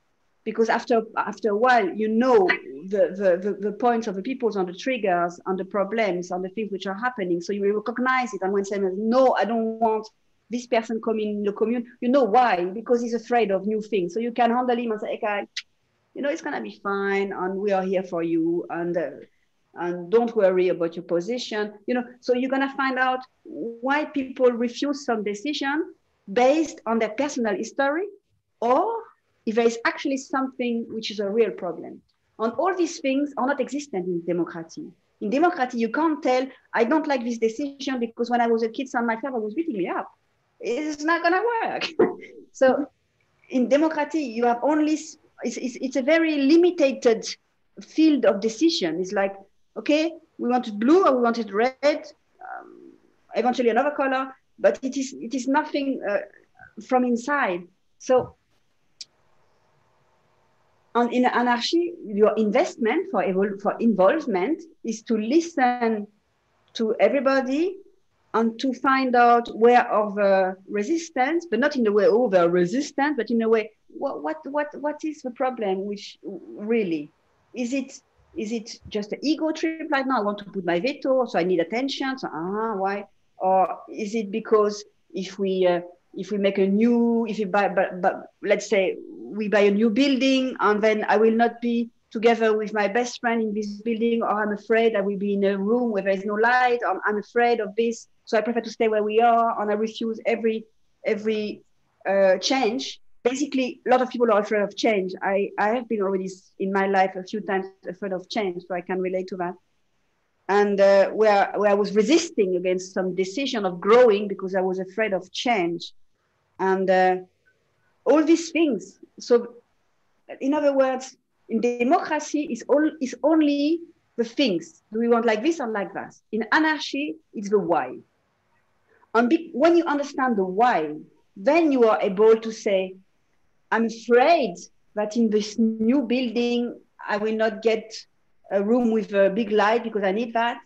Because after a while, you know the points of the peoples, on the triggers, on the problems, on the things which are happening. So you will recognize it. And when someone says, no, I don't want this person coming in the commune, you know why? Because he's afraid of new things. So you can handle him and say, okay, you know, it's going to be fine. And we are here for you. And don't worry about your position. You know, so you're going to find out why people refuse some decision based on their personal history, or if there is actually something which is a real problem. And all these things are not existent in democracy. In democracy, you can't tell, I don't like this decision because when I was a kid, my father was beating me up. It's not going to work. So in democracy, you have only, it's a very limited field of decision. It's like, okay, we want it blue or we want it red, eventually another color, but it is nothing from inside. So, and in anarchy, your investment for involvement is to listen to everybody and to find out where are the resistance, but not in the way, oh, they're resistant, but in a way, what is the problem? Which really, is it just an ego trip right now? I want to put my veto, so I need attention. So, why? Or is it because if we make a new, if we buy, but let's say we buy a new building, and then I will not be together with my best friend in this building, or I'm afraid I will be in a room where there is no light, or I'm afraid of this, so I prefer to stay where we are, and I refuse every change. Basically, a lot of people are afraid of change. I have been already in my life a few times afraid of change, so I can relate to that. And where I was resisting against some decision of growing because I was afraid of change. And all these things. So in other words, in democracy, is only the things. Do we want like this or like that? In anarchy, it's the why. And when you understand the why, then you are able to say, I'm afraid that in this new building, I will not get a room with a big light because I need that.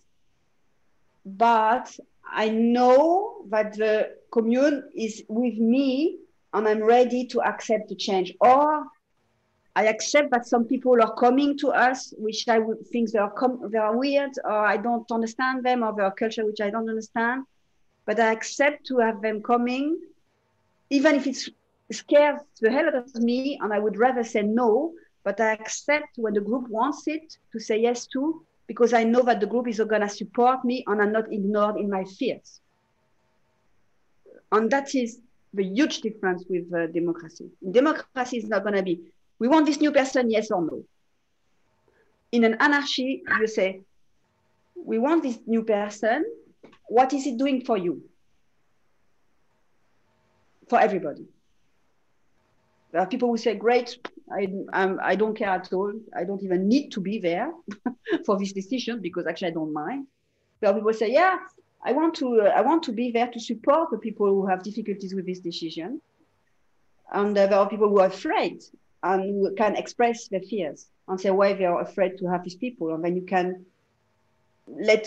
But I know that the commune is with me and I'm ready to accept the change. Or I accept that some people are coming to us, which I would think they are weird, or I don't understand them, or their culture, which I don't understand. But I accept to have them coming, even if it scares the hell out of me, and I would rather say no, but I accept when the group wants it to say yes to, because I know that the group is going to support me and I'm not ignored in my fears. And that is the huge difference with democracy. Democracy is not going to be, we want this new person, yes or no. In an anarchy, you say, we want this new person. What is it doing for you? For everybody. There are people who say, great, I don't care at all. I don't even need to be there for this decision because actually I don't mind. There are people who say, yeah, I want to be there to support the people who have difficulties with this decision. And there are people who are afraid and who can express their fears and say why they are afraid to have these people. And then you can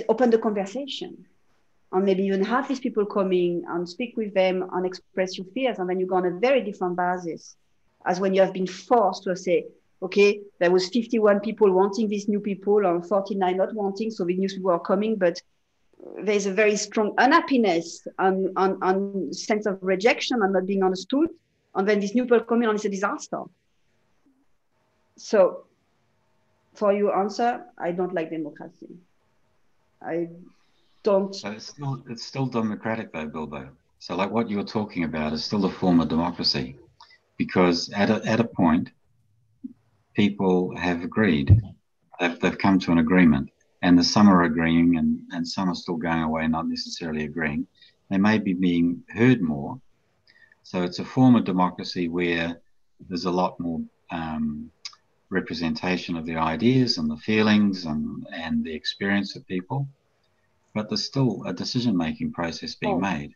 open the conversation and maybe even have these people coming and speak with them and express your fears. And then you go on a very different basis as when you have been forced to say, okay, there was 51 people wanting these new people and 49 not wanting. So the new people are coming, but there's a very strong unhappiness and sense of rejection and not being understood. And then these new people come in and it's a disaster. So for your answer, I don't like democracy. I don't. So it's still democratic though, Bilbo. So like what you're talking about is still a form of democracy, because at a point, people have agreed. They've come to an agreement, and some are agreeing, and some are still going away, not necessarily agreeing. They may be being heard more. So it's a form of democracy where there's a lot more representation of the ideas and the feelings and the experience of people, but there's still a decision-making process being made.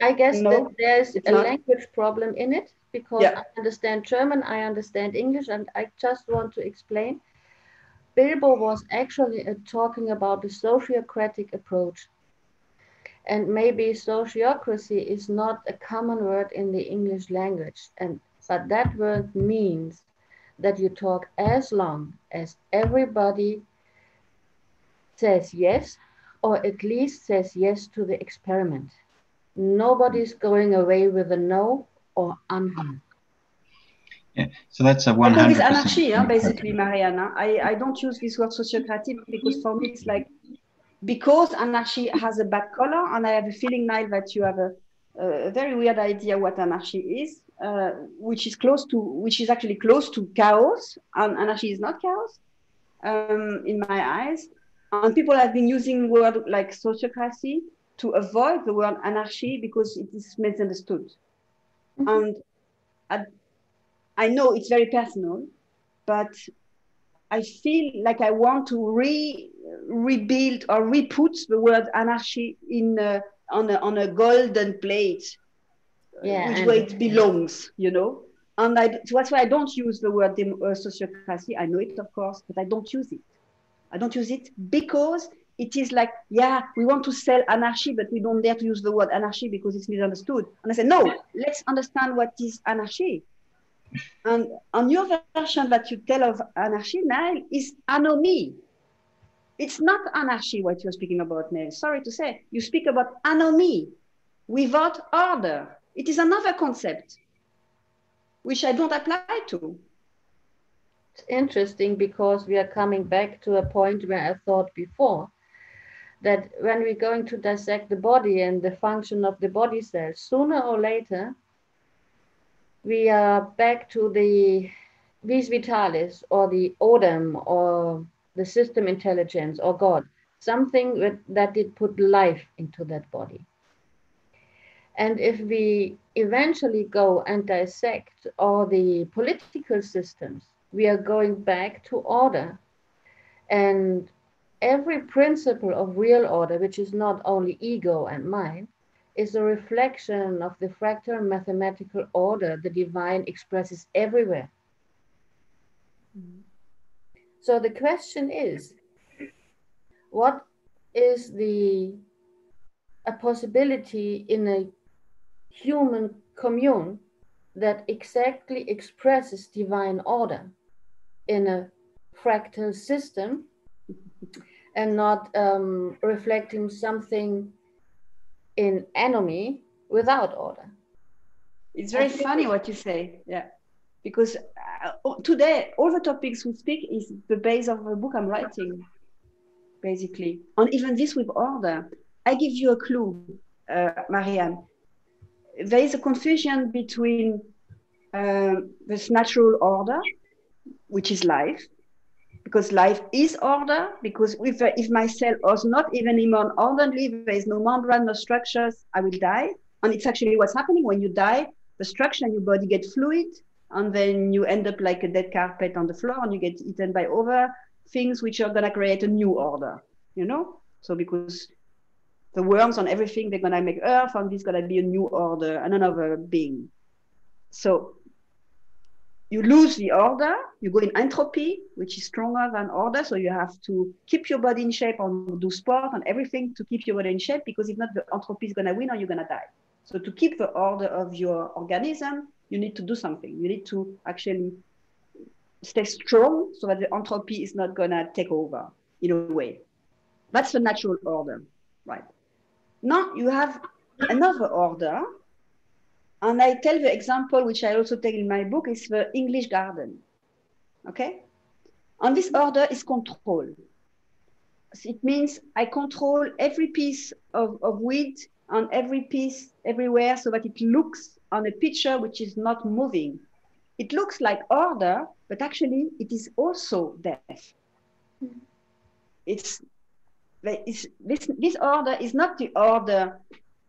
I guess that there's a language problem in it, because I understand German, I understand English, and I just want to explain. Bilbo was actually talking about the sociocratic approach. And maybe sociocracy is not a common word in the English language, but that word means that you talk as long as everybody says yes, or at least says yes to the experiment. Nobody's going away with a no or unheard. Yeah, so that's a 100%. I call this anarchy, basically, Mariana. I don't use this word sociocratic because for me it's like, because anarchy has a bad color, and I have a feeling now that you have a very weird idea what anarchy is, which is actually close to chaos, and anarchy is not chaos, in my eyes. And people have been using words like sociocracy to avoid the word anarchy because it is misunderstood. And I know it's very personal, but I feel like I want to rebuild or re-put the word anarchy on a golden plate, which way it belongs, you know. And that's why I don't use the word sociocracy. I know it, of course, but I don't use it. I don't use it because it is like, yeah, we want to sell anarchy, but we don't dare to use the word anarchy because it's misunderstood. And I say, no, let's understand what is anarchy. And on your version that you tell of anarchy, Niall, is anomie. It's not anarchy what you're speaking about, Niall. Sorry to say. You speak about anomie, without order. It is another concept, which I don't apply to. It's interesting because we are coming back to a point where I thought before that when we're going to dissect the body and the function of the body cells, sooner or later, we are back to the vis vitalis or the odem or the system intelligence or God, something that did put life into that body. And if we eventually go and dissect all the political systems, we are going back to order. And every principle of real order, which is not only ego and mind, is a reflection of the fractal mathematical order the divine expresses everywhere. Mm-hmm. So the question is, what is a possibility in a human commune that exactly expresses divine order in a fractal system and not reflecting something in anomie without order? It's very funny what you say, yeah. Because today, all the topics we speak is the base of the book I'm writing, basically. And even this with order. I give you a clue, Marianne. There is a confusion between this natural order, which is life, because life is order, because if my cell is not even in orderly, there is no membrane, no structures, I will die. And it's actually what's happening when you die. The structure in your body get fluid, and then you end up like a dead carpet on the floor, and you get eaten by other things which are going to create a new order, you know? So because the worms and everything, they're going to make earth, and this is going to be a new order and another being. So you lose the order, you go in entropy, which is stronger than order. So you have to keep your body in shape and do sport and everything to keep your body in shape, because if not, the entropy is going to win or you're going to die. So to keep the order of your organism, you need to do something. You need to actually stay strong so that the entropy is not going to take over in a way. That's the natural order, right? Now you have another order. And I tell the example, which I also take in my book, is the English garden, okay? And this order is control. It means I control every piece of weed and every piece everywhere so that it looks on a picture which is not moving. It looks like order, but actually it is also death. This order is not the order.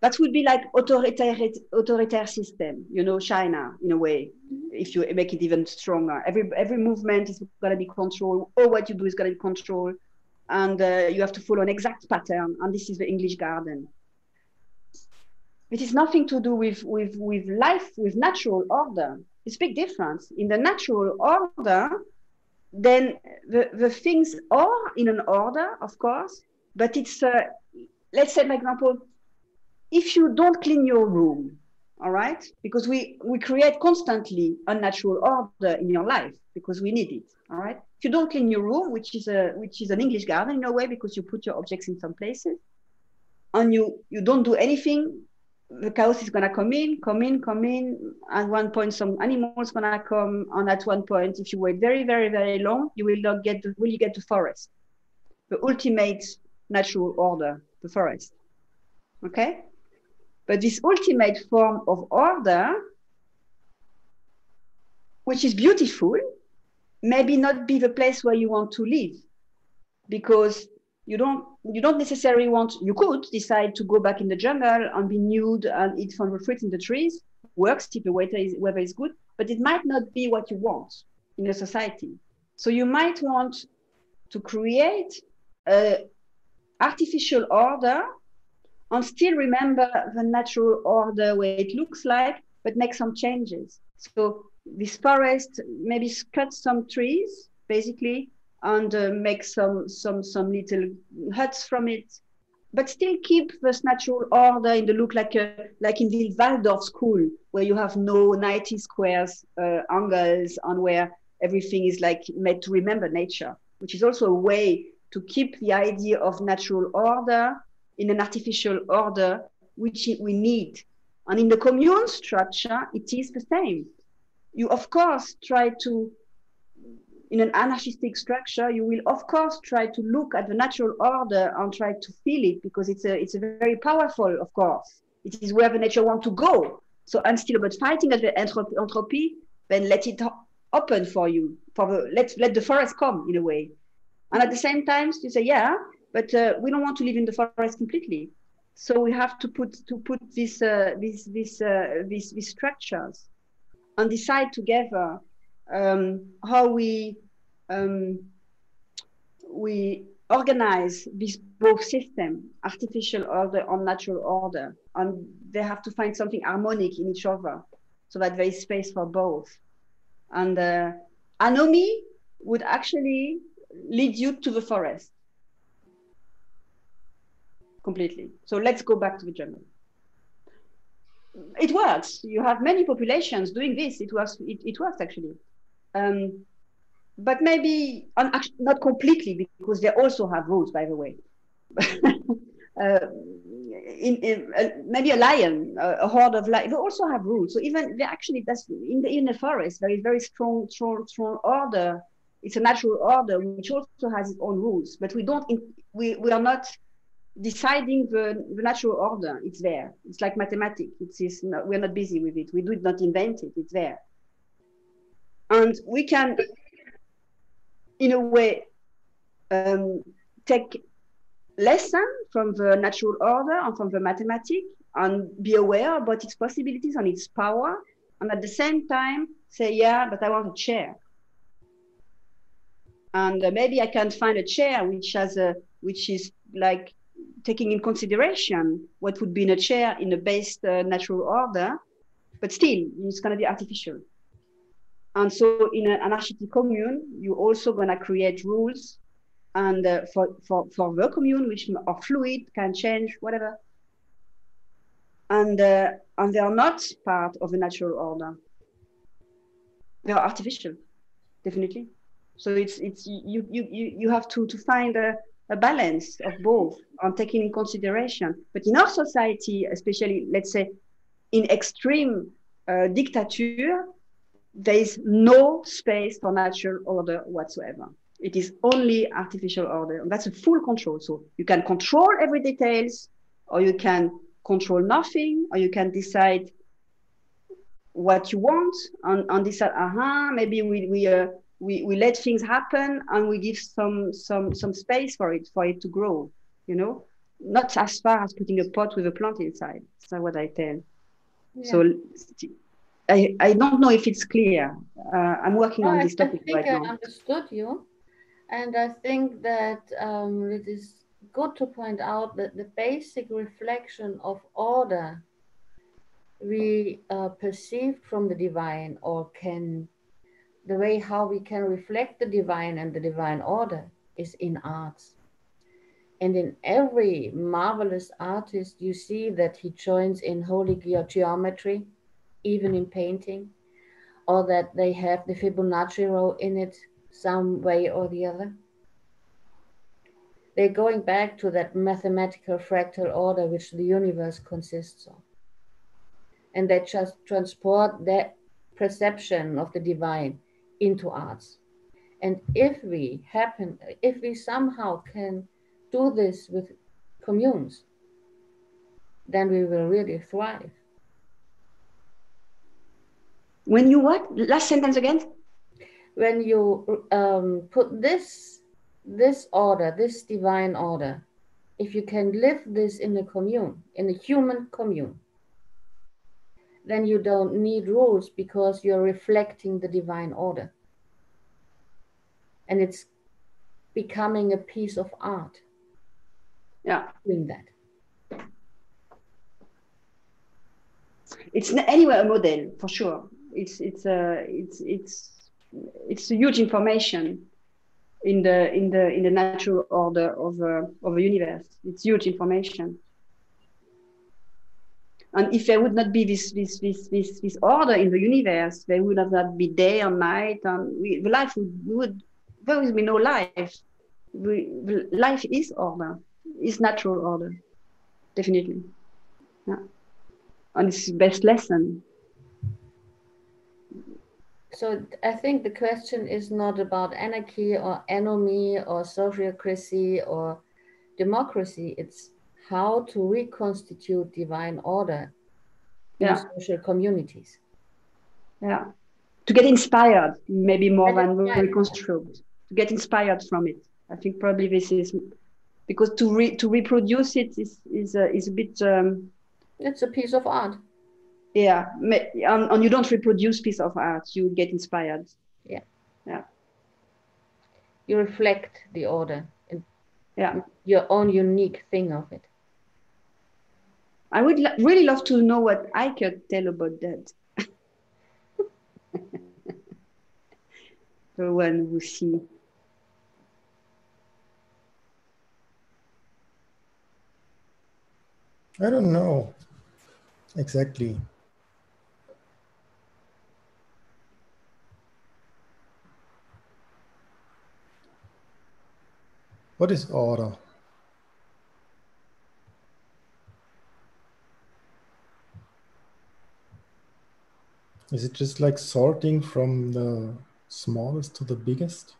That would be like authoritarian system, you know, China, in a way, if you make it even stronger. Every movement is going to be controlled. All what you do is going to be controlled. And you have to follow an exact pattern. And this is the English garden. It is nothing to do with life, with natural order. It's a big difference. In the natural order, then the things are in an order, of course, but it's, let's say, for example, if you don't clean your room, all right, because we create constantly unnatural order in your life because we need it, all right. If you don't clean your room, which is an English garden in a way, because you put your objects in some places, and you don't do anything, the chaos is gonna come in. At one point, some animals gonna come, and at one point, if you wait very, very, very long, you will not get to forest, the ultimate natural order, the forest, okay. But this ultimate form of order, which is beautiful, maybe not be the place where you want to live, because you don't necessarily want. You could decide to go back in the jungle and be nude and eat from the fruit in the trees. Works if the weather is good, but it might not be what you want in a society. So you might want to create an artificial order and still remember the natural order where it looks like, but make some changes. So this forest, maybe cut some trees, basically, and make some little huts from it, but still keep this natural order in the look, like in the Waldorf school, where you have no 90 squares angles, and where everything is like made to remember nature, which is also a way to keep the idea of natural order in an artificial order, which we need. And in the commune structure, it is the same. You, of course, try to, in an anarchistic structure, you will, of course, try to look at the natural order and try to feel it, because it's a very powerful, of course. It is where the nature wants to go. So I'm still about fighting at the entropy, then let it open for you. Let the forest come, in a way. And at the same time, you say, yeah, but we don't want to live in the forest completely. So we have to put these structures and decide together how we organize this both system, artificial order and natural order, and they have to find something harmonic in each other so that there is space for both. And anomy would actually lead you to the forest completely. So let's go back to the jungle. It works. You have many populations doing this. It works actually. But maybe not completely, because they also have rules, by the way. Maybe a lion, a horde of lions, they also have rules. So even that's in the forest, there is very strong order. It's a natural order which also has its own rules. But we are not deciding the natural order. It's there. It's like mathematics. We're not busy with it. We do not invent it. It's there. And we can in a way, take lesson from the natural order and from the mathematics and be aware about its possibilities and its power, and at the same time say, yeah, but I want a chair. And maybe I can find a chair which is like taking in consideration what would be in a chair in a based natural order, but still it's going to be artificial. And so in an anarchic commune, you're also going to create rules and for the commune, which are fluid, can change, whatever. And they are not part of the natural order. They are artificial, definitely. So you have to find a balance of both on taking in consideration. But in our society, especially, let's say, in extreme dictature, there is no space for natural order whatsoever. It is only artificial order. And that's a full control. So you can control every details, or you can control nothing, or you can decide what you want and decide, maybe we let things happen and we give some space for it to grow, you know, not as far as putting a pot with a plant inside. That's what I tell. Yeah. So I don't know if it's clear. I'm working on this topic right now. I understood you, and I think that it is good to point out that the basic reflection of order we perceive from the divine, or the way how we can reflect the divine and the divine order is in arts. And in every marvelous artist, you see that he joins in holy geometry, even in painting, or that they have the Fibonacci row in it some way or the other. They're going back to that mathematical fractal order which the universe consists of. And they just transport that perception of the divine into arts. And if we somehow can do this with communes, then we will really thrive. When you what? Last sentence again? When you put this order, this divine order, if you can live this in a commune, in a human commune, then you don't need rules because you're reflecting the divine order. And it's becoming a piece of art. Yeah. Doing that. It's anyway a model for sure. It's a huge information in the natural order of a universe. It's huge information. And if there would not be this order in the universe, there would not be day or night, and the life there would be no life. Life is order, is natural order, definitely. Yeah. And it's the best lesson. So I think the question is not about anarchy or anomie or sociocracy or democracy. It's how to reconstitute divine order in social communities. Yeah. To get inspired, maybe more than reconstruct. To get inspired from it. I think probably this is because to reproduce it is a bit. It's a piece of art. Yeah, and you don't reproduce piece of art. You get inspired. Yeah. Yeah. You reflect the order. Yeah. Your own unique thing of it. I would really love to know what Eike tell about that. The one who see. I don't know exactly. What is order? Is it just like sorting from the smallest to the biggest?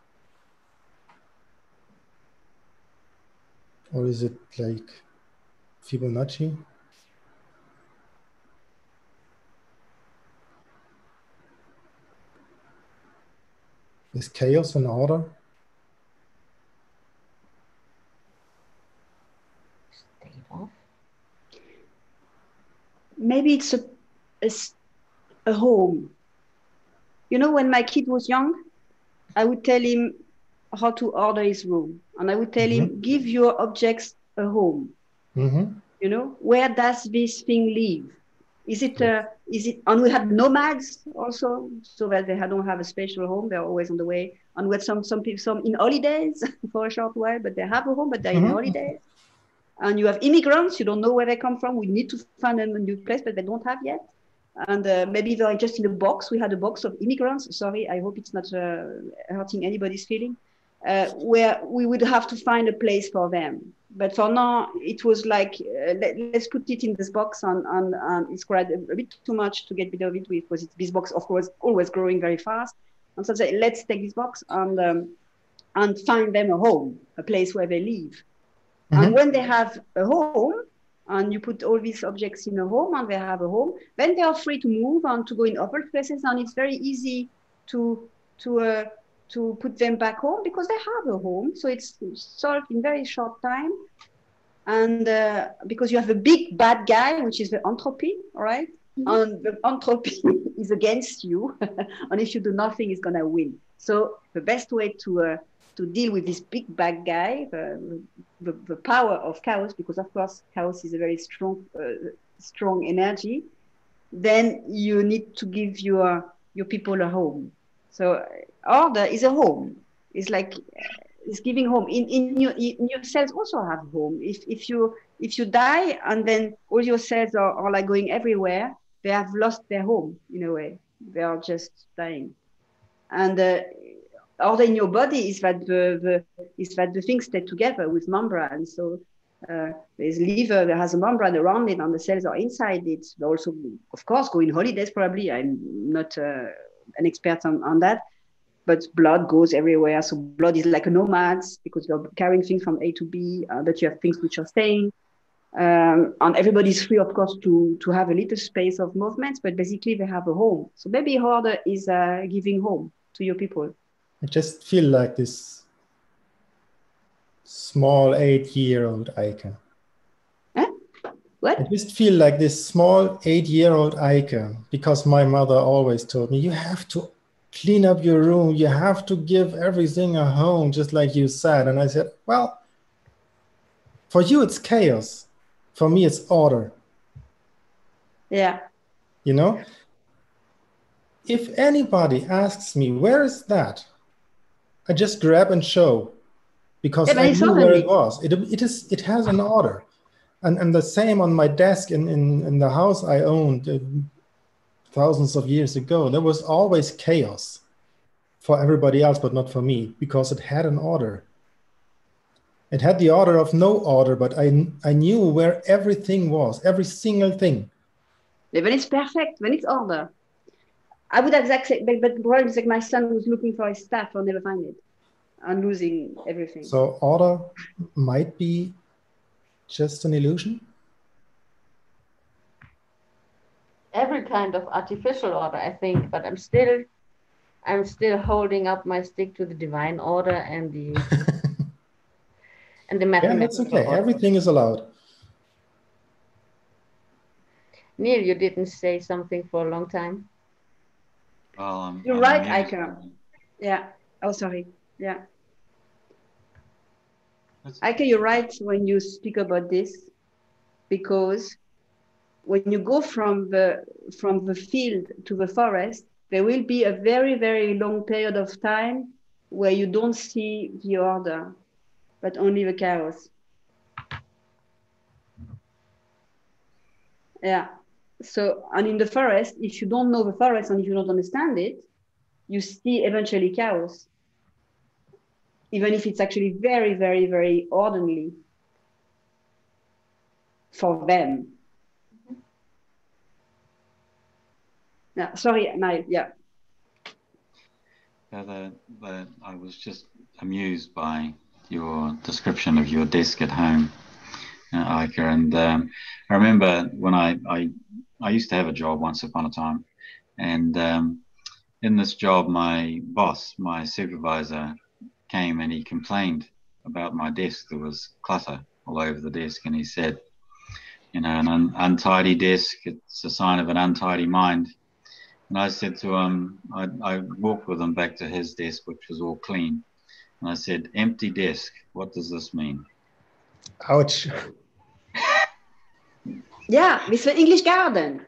Or is it like Fibonacci? Is chaos an order? State of? Maybe it's a home. You know, when my kid was young, I would tell him how to order his room. And I would tell him, give your objects a home. You know, where does this thing live? Is it, and we had nomads also, so that they don't have a special home. They're always on the way. And we had some people, some in holidays for a short while, but they have a home, but they're in holidays. And you have immigrants, you don't know where they come from. We need to find them a new place, but they don't have yet. And maybe they're just in a box. We had a box of immigrants. Sorry, I hope it's not hurting anybody's feeling. Where we would have to find a place for them. But for now, it was like, let's put it in this box, and it's quite a bit too much to get rid of it with, because this box, of course, always growing very fast. And so say, let's take this box and find them a home, a place where they live. And when they have a home, and you put all these objects in a home, and they have a home, then they are free to move and to go in other places, and it's very easy to put them back home because they have a home. So it's solved in very short time. And because you have a big bad guy, which is the entropy, all right? And the entropy is against you. And if you do nothing, it's going to win. So the best way to deal with this big bad guy, the power of chaos, because of course chaos is a very strong energy, then you need to give your people a home. So order is a home. It's like it's giving home. In your cells also have home. If you die and then all your cells are like going everywhere, they have lost their home in a way. They are just dying. And order in your body is that the things stay together with membrane. So there's liver that has a membrane around it, and the cells are inside it. They also, of course, go in holidays. Probably, I'm not an expert on that, but blood goes everywhere. So blood is like a nomad because you're carrying things from A to B, but you have things which are staying. And everybody's free, of course, to have a little space of movements, but basically they have a home. So maybe order is giving home to your people. I just feel like this small 8-year-old Eike. Huh? What? I just feel like this small 8-year-old Eike, because my mother always told me, you have to clean up your room, you have to give everything a home, just like you said. And I said, well, for you it's chaos. For me it's order. Yeah. You know? If anybody asks me, where is that? I just grab and show, because I knew where it was. It has an order. And the same on my desk in the house I owned thousands of years ago. There was always chaos for everybody else, but not for me, because it had an order. It had the order of no order, but I knew where everything was, every single thing. Yeah, when it's perfect, when it's order. I would have exactly, but the problem is like my son was looking for his stuff and never find it, and losing everything. So order might be just an illusion? Every kind of artificial order, I think, but I'm still holding up my stick to the divine order and the mathematical. Yeah, that's okay. Order. Everything is allowed. Neil, you didn't say something for a long time. Well, You're right, Eike. Yeah. Oh, sorry. Yeah. Eike, you're right when you speak about this, because when you go from the field to the forest, there will be a very, very long period of time where you don't see the order, but only the chaos. Yeah. So, and in the forest, if you don't know the forest and if you don't understand it, you see eventually chaos, even if it's actually very, very, very orderly for them. Yeah, sorry, Niall, yeah. I was just amused by your description of your desk at home, Eike. And I remember when I used to have a job once upon a time, and in this job, my boss, my supervisor, came and he complained about my desk. There was clutter all over the desk, and he said, you know, an untidy desk, it's a sign of an untidy mind. And I said to him, I walked with him back to his desk, which was all clean. And I said, empty desk, what does this mean? Ouch. Yeah, it's the English garden.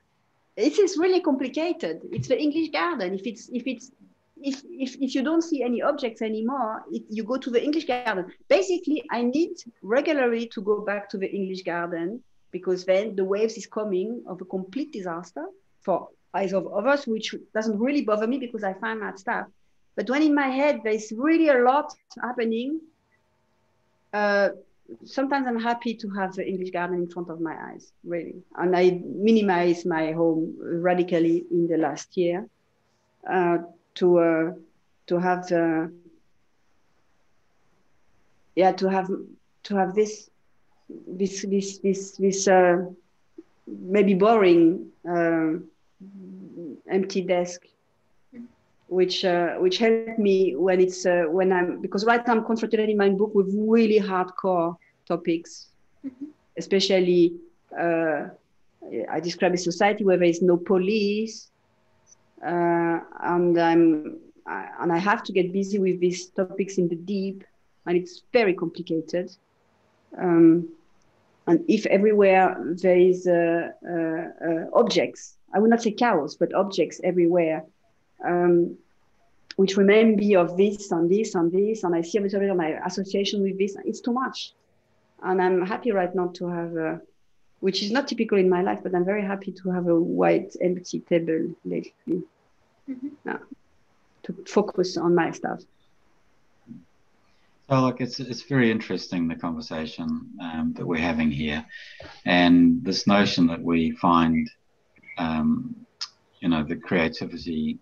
It is really complicated. It's the English garden. If you don't see any objects anymore, you go to the English garden. Basically, I need regularly to go back to the English garden, because then the waves is coming of a complete disaster for eyes of others, which doesn't really bother me because I find that stuff. But when in my head there's really a lot happening, sometimes I'm happy to have the English garden in front of my eyes, really. And I minimize my home radically in the last year to have the this maybe boring empty desk, which helped me when it's when I'm, because right now I'm confronted in my book with really hardcore topics, especially I describe a society where there is no police, and I have to get busy with these topics in the deep, and it's very complicated. And if everywhere there is objects, I would not say chaos, but objects everywhere, which remind me of this and this and this, and I see my association with this, it's too much. And I'm happy right now to have, which is not typical in my life, but I'm very happy to have a white, empty table lately, to focus on my stuff. So look, it's very interesting, the conversation that we're having here, and this notion that we find, you know, the creativity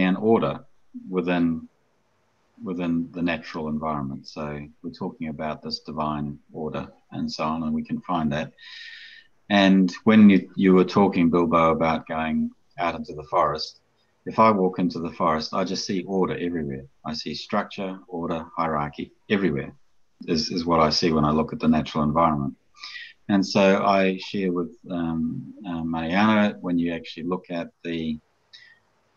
and order within the natural environment. So we're talking about this divine order and so on, and we can find that. And when you were talking, Bilbo, about going out into the forest, if I walk into the forest, I just see order everywhere. I see structure, order, hierarchy everywhere is what I see when I look at the natural environment. And so I share with Mariana, when you actually look at the,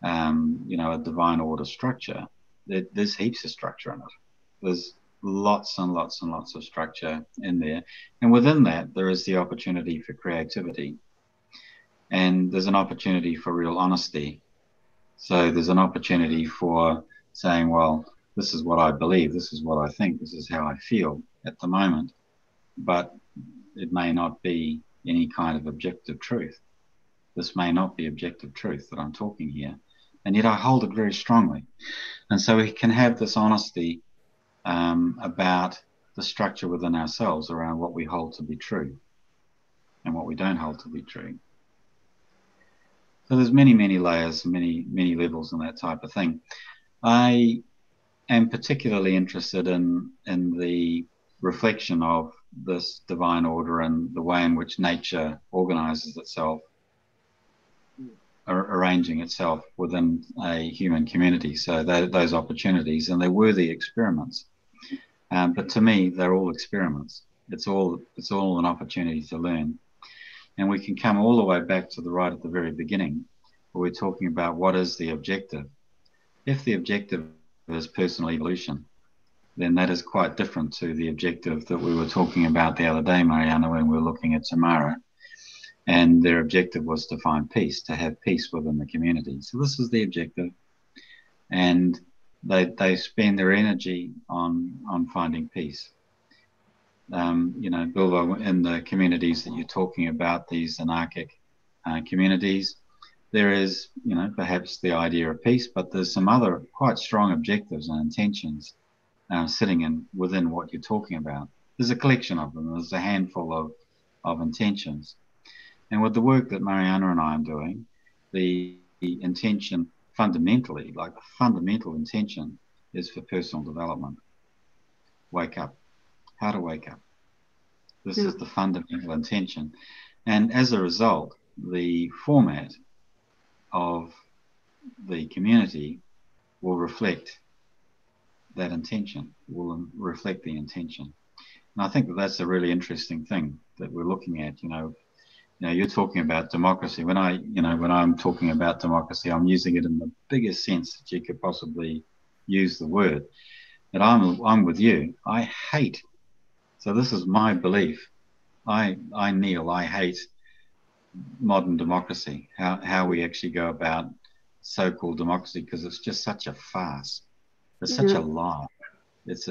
you know, a divine order structure, there's heaps of structure in it. There's lots and lots and lots of structure in there. And within that, there is the opportunity for creativity. And there's an opportunity for real honesty. So there's an opportunity for saying, well, this is what I believe, this is what I think, this is how I feel at the moment, but it may not be any kind of objective truth. This may not be objective truth that I'm talking here, and yet I hold it very strongly. And so we can have this honesty about the structure within ourselves around what we hold to be true and what we don't hold to be true. So there's many, many layers, many, many levels and that type of thing. I am particularly interested in the reflection of this divine order and the way in which nature organizes itself, arranging itself within a human community. So those opportunities, and they're worthy experiments. But to me, they're all experiments. It's all an opportunity to learn. And we can come all the way back to the right at the very beginning, where we're talking about what is the objective. If the objective is personal evolution, then that is quite different to the objective that we were talking about the other day, Mariana, when we were looking at Tamara. And their objective was to find peace, to have peace within the community. So this is the objective. And they spend their energy on finding peace. You know, Bilbo, in the communities that you're talking about, these anarchic communities, there is, you know, perhaps the idea of peace, but there's some other quite strong objectives and intentions sitting within what you're talking about. There's a collection of them. There's a handful of intentions. And with the work that Mariana and I am doing, the intention fundamentally, like the fundamental intention, is for personal development. Wake up. How to wake up. This is the fundamental intention. And as a result, the format of the community will reflect that intention, will reflect the intention. And I think that that's a really interesting thing that we're looking at. You're talking about democracy. When I'm talking about democracy, I'm using it in the biggest sense that you could possibly use the word. And I'm with you. I hate. So this is my belief. I hate modern democracy. How we actually go about so-called democracy, because it's just such a farce. It's such a lie. It's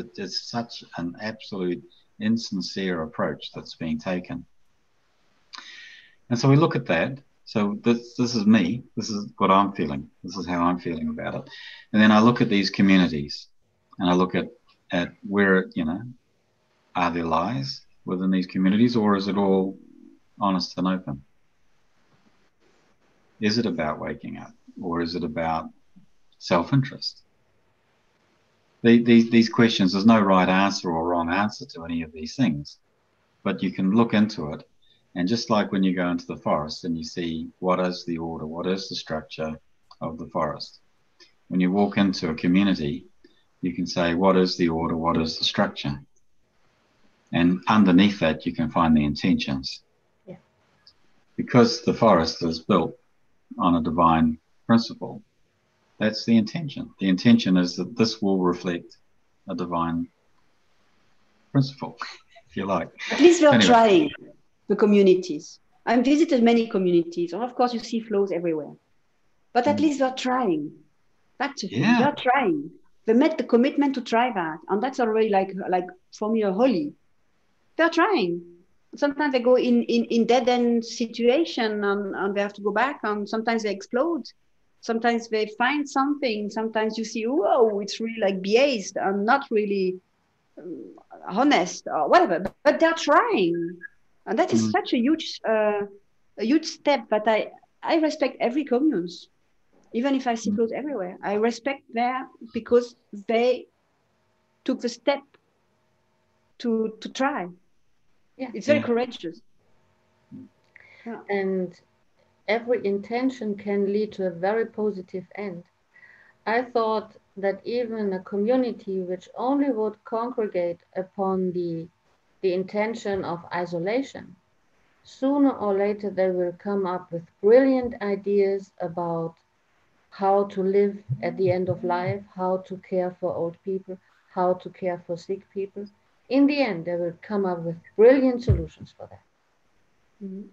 such an absolute insincere approach that's being taken. And so we look at that. So this is me. This is what I'm feeling. This is how I'm feeling about it. And then I look at these communities, and I look at where, are there lies within these communities, or is it all honest and open? Is it about waking up, or is it about self-interest? These questions, there's no right answer or wrong answer to any of these things, but you can look into it. And just like when you go into the forest and you see what is the order, what is the structure of the forest, when you walk into a community, you can say, what is the order, what is the structure? And underneath that, you can find the intentions. Yeah. Because the forest is built on a divine principle, that's the intention. The intention is that this will reflect a divine principle, if you like. At least they're trying, the communities. I've visited many communities, and of course you see flows everywhere. But at least they're trying. That's the thing. They're trying. They made the commitment to try that. And that's already like for me, a holy. They're trying. Sometimes they go in dead-end situation and they have to go back, and sometimes they explode. Sometimes they find something. Sometimes you see, whoa, it's really like biased and not really honest or whatever. But they're trying. And that is such a huge step. But I respect every communes, even if I see flows everywhere. I respect them because they took the step to try. Yeah. It's very courageous. Yeah. And every intention can lead to a very positive end. I thought that even a community which only would congregate upon the intention of isolation, sooner or later they will come up with brilliant ideas about how to live at the end of life, how to care for old people, how to care for sick people. In the end, they will come up with brilliant solutions for that. Mm-hmm.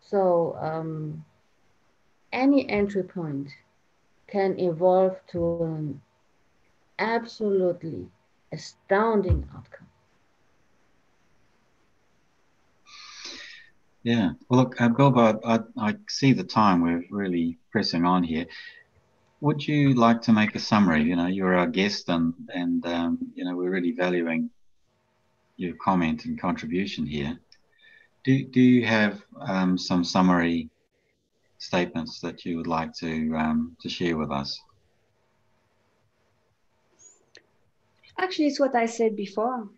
So any entry point can evolve to an absolutely astounding outcome. Yeah. Well, look, Bilbo, I see the time. We're really pressing on here. Would you like to make a summary? You're our guest, and we're really valuing your comment and contribution here. Do you have some summary statements that you would like to share with us? Actually, it's what I said before.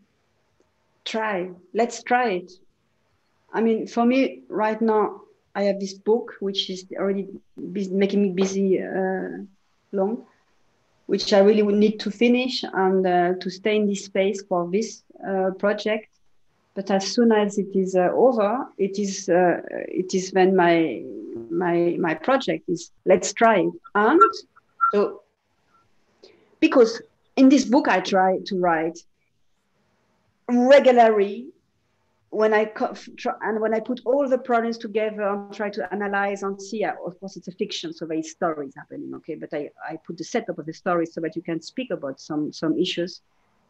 Try. Let's try it. I mean, for me right now, I have this book which is already making me busy long, which I really would need to finish and to stay in this space for this project. But as soon as it is over, it is when my project is let's try it. And so, because in this book I try to write regularly when I put all the problems together and try to analyze and see. Of course, it's a fiction, so there is stories happening, okay. But I put the setup of the story so that you can speak about some issues.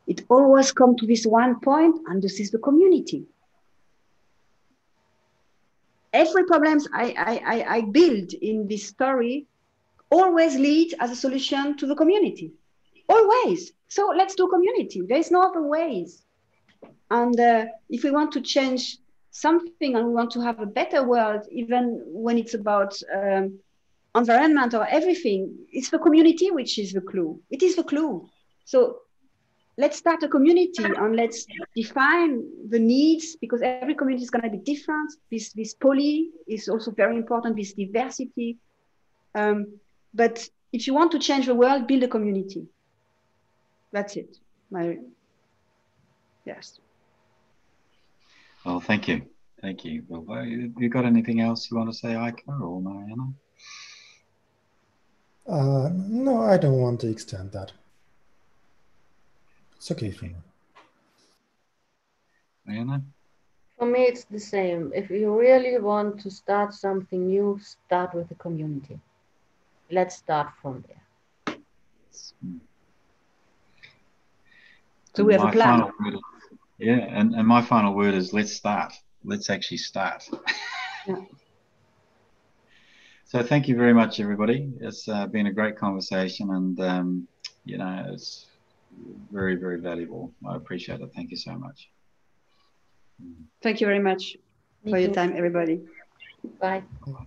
It always comes to this one point, and this is the community. Every problems I build in this story always lead as a solution to the community. Always. So let's do community. There's no other ways. And if we want to change something and we want to have a better world, even when it's about environment or everything, it's the community which is the clue. It is the clue. So let's start a community and let's define the needs, because every community is going to be different. This poly is also very important, this diversity. But if you want to change the world, build a community. That's it. Yes. Well, thank you. Thank you. Well, you got anything else you want to say, Eike or Mariana? No, I don't want to extend that. It's okay for me. Mariana? For me, it's the same. If you really want to start something new, start with the community. Let's start from there. So we have a plan. And my final word is let's start. Let's actually start. Yeah. So thank you very much, everybody. It's been a great conversation, and you know, it's very, very valuable. I appreciate it. Thank you so much. Thank you very much for your time, everybody. Bye. Bye.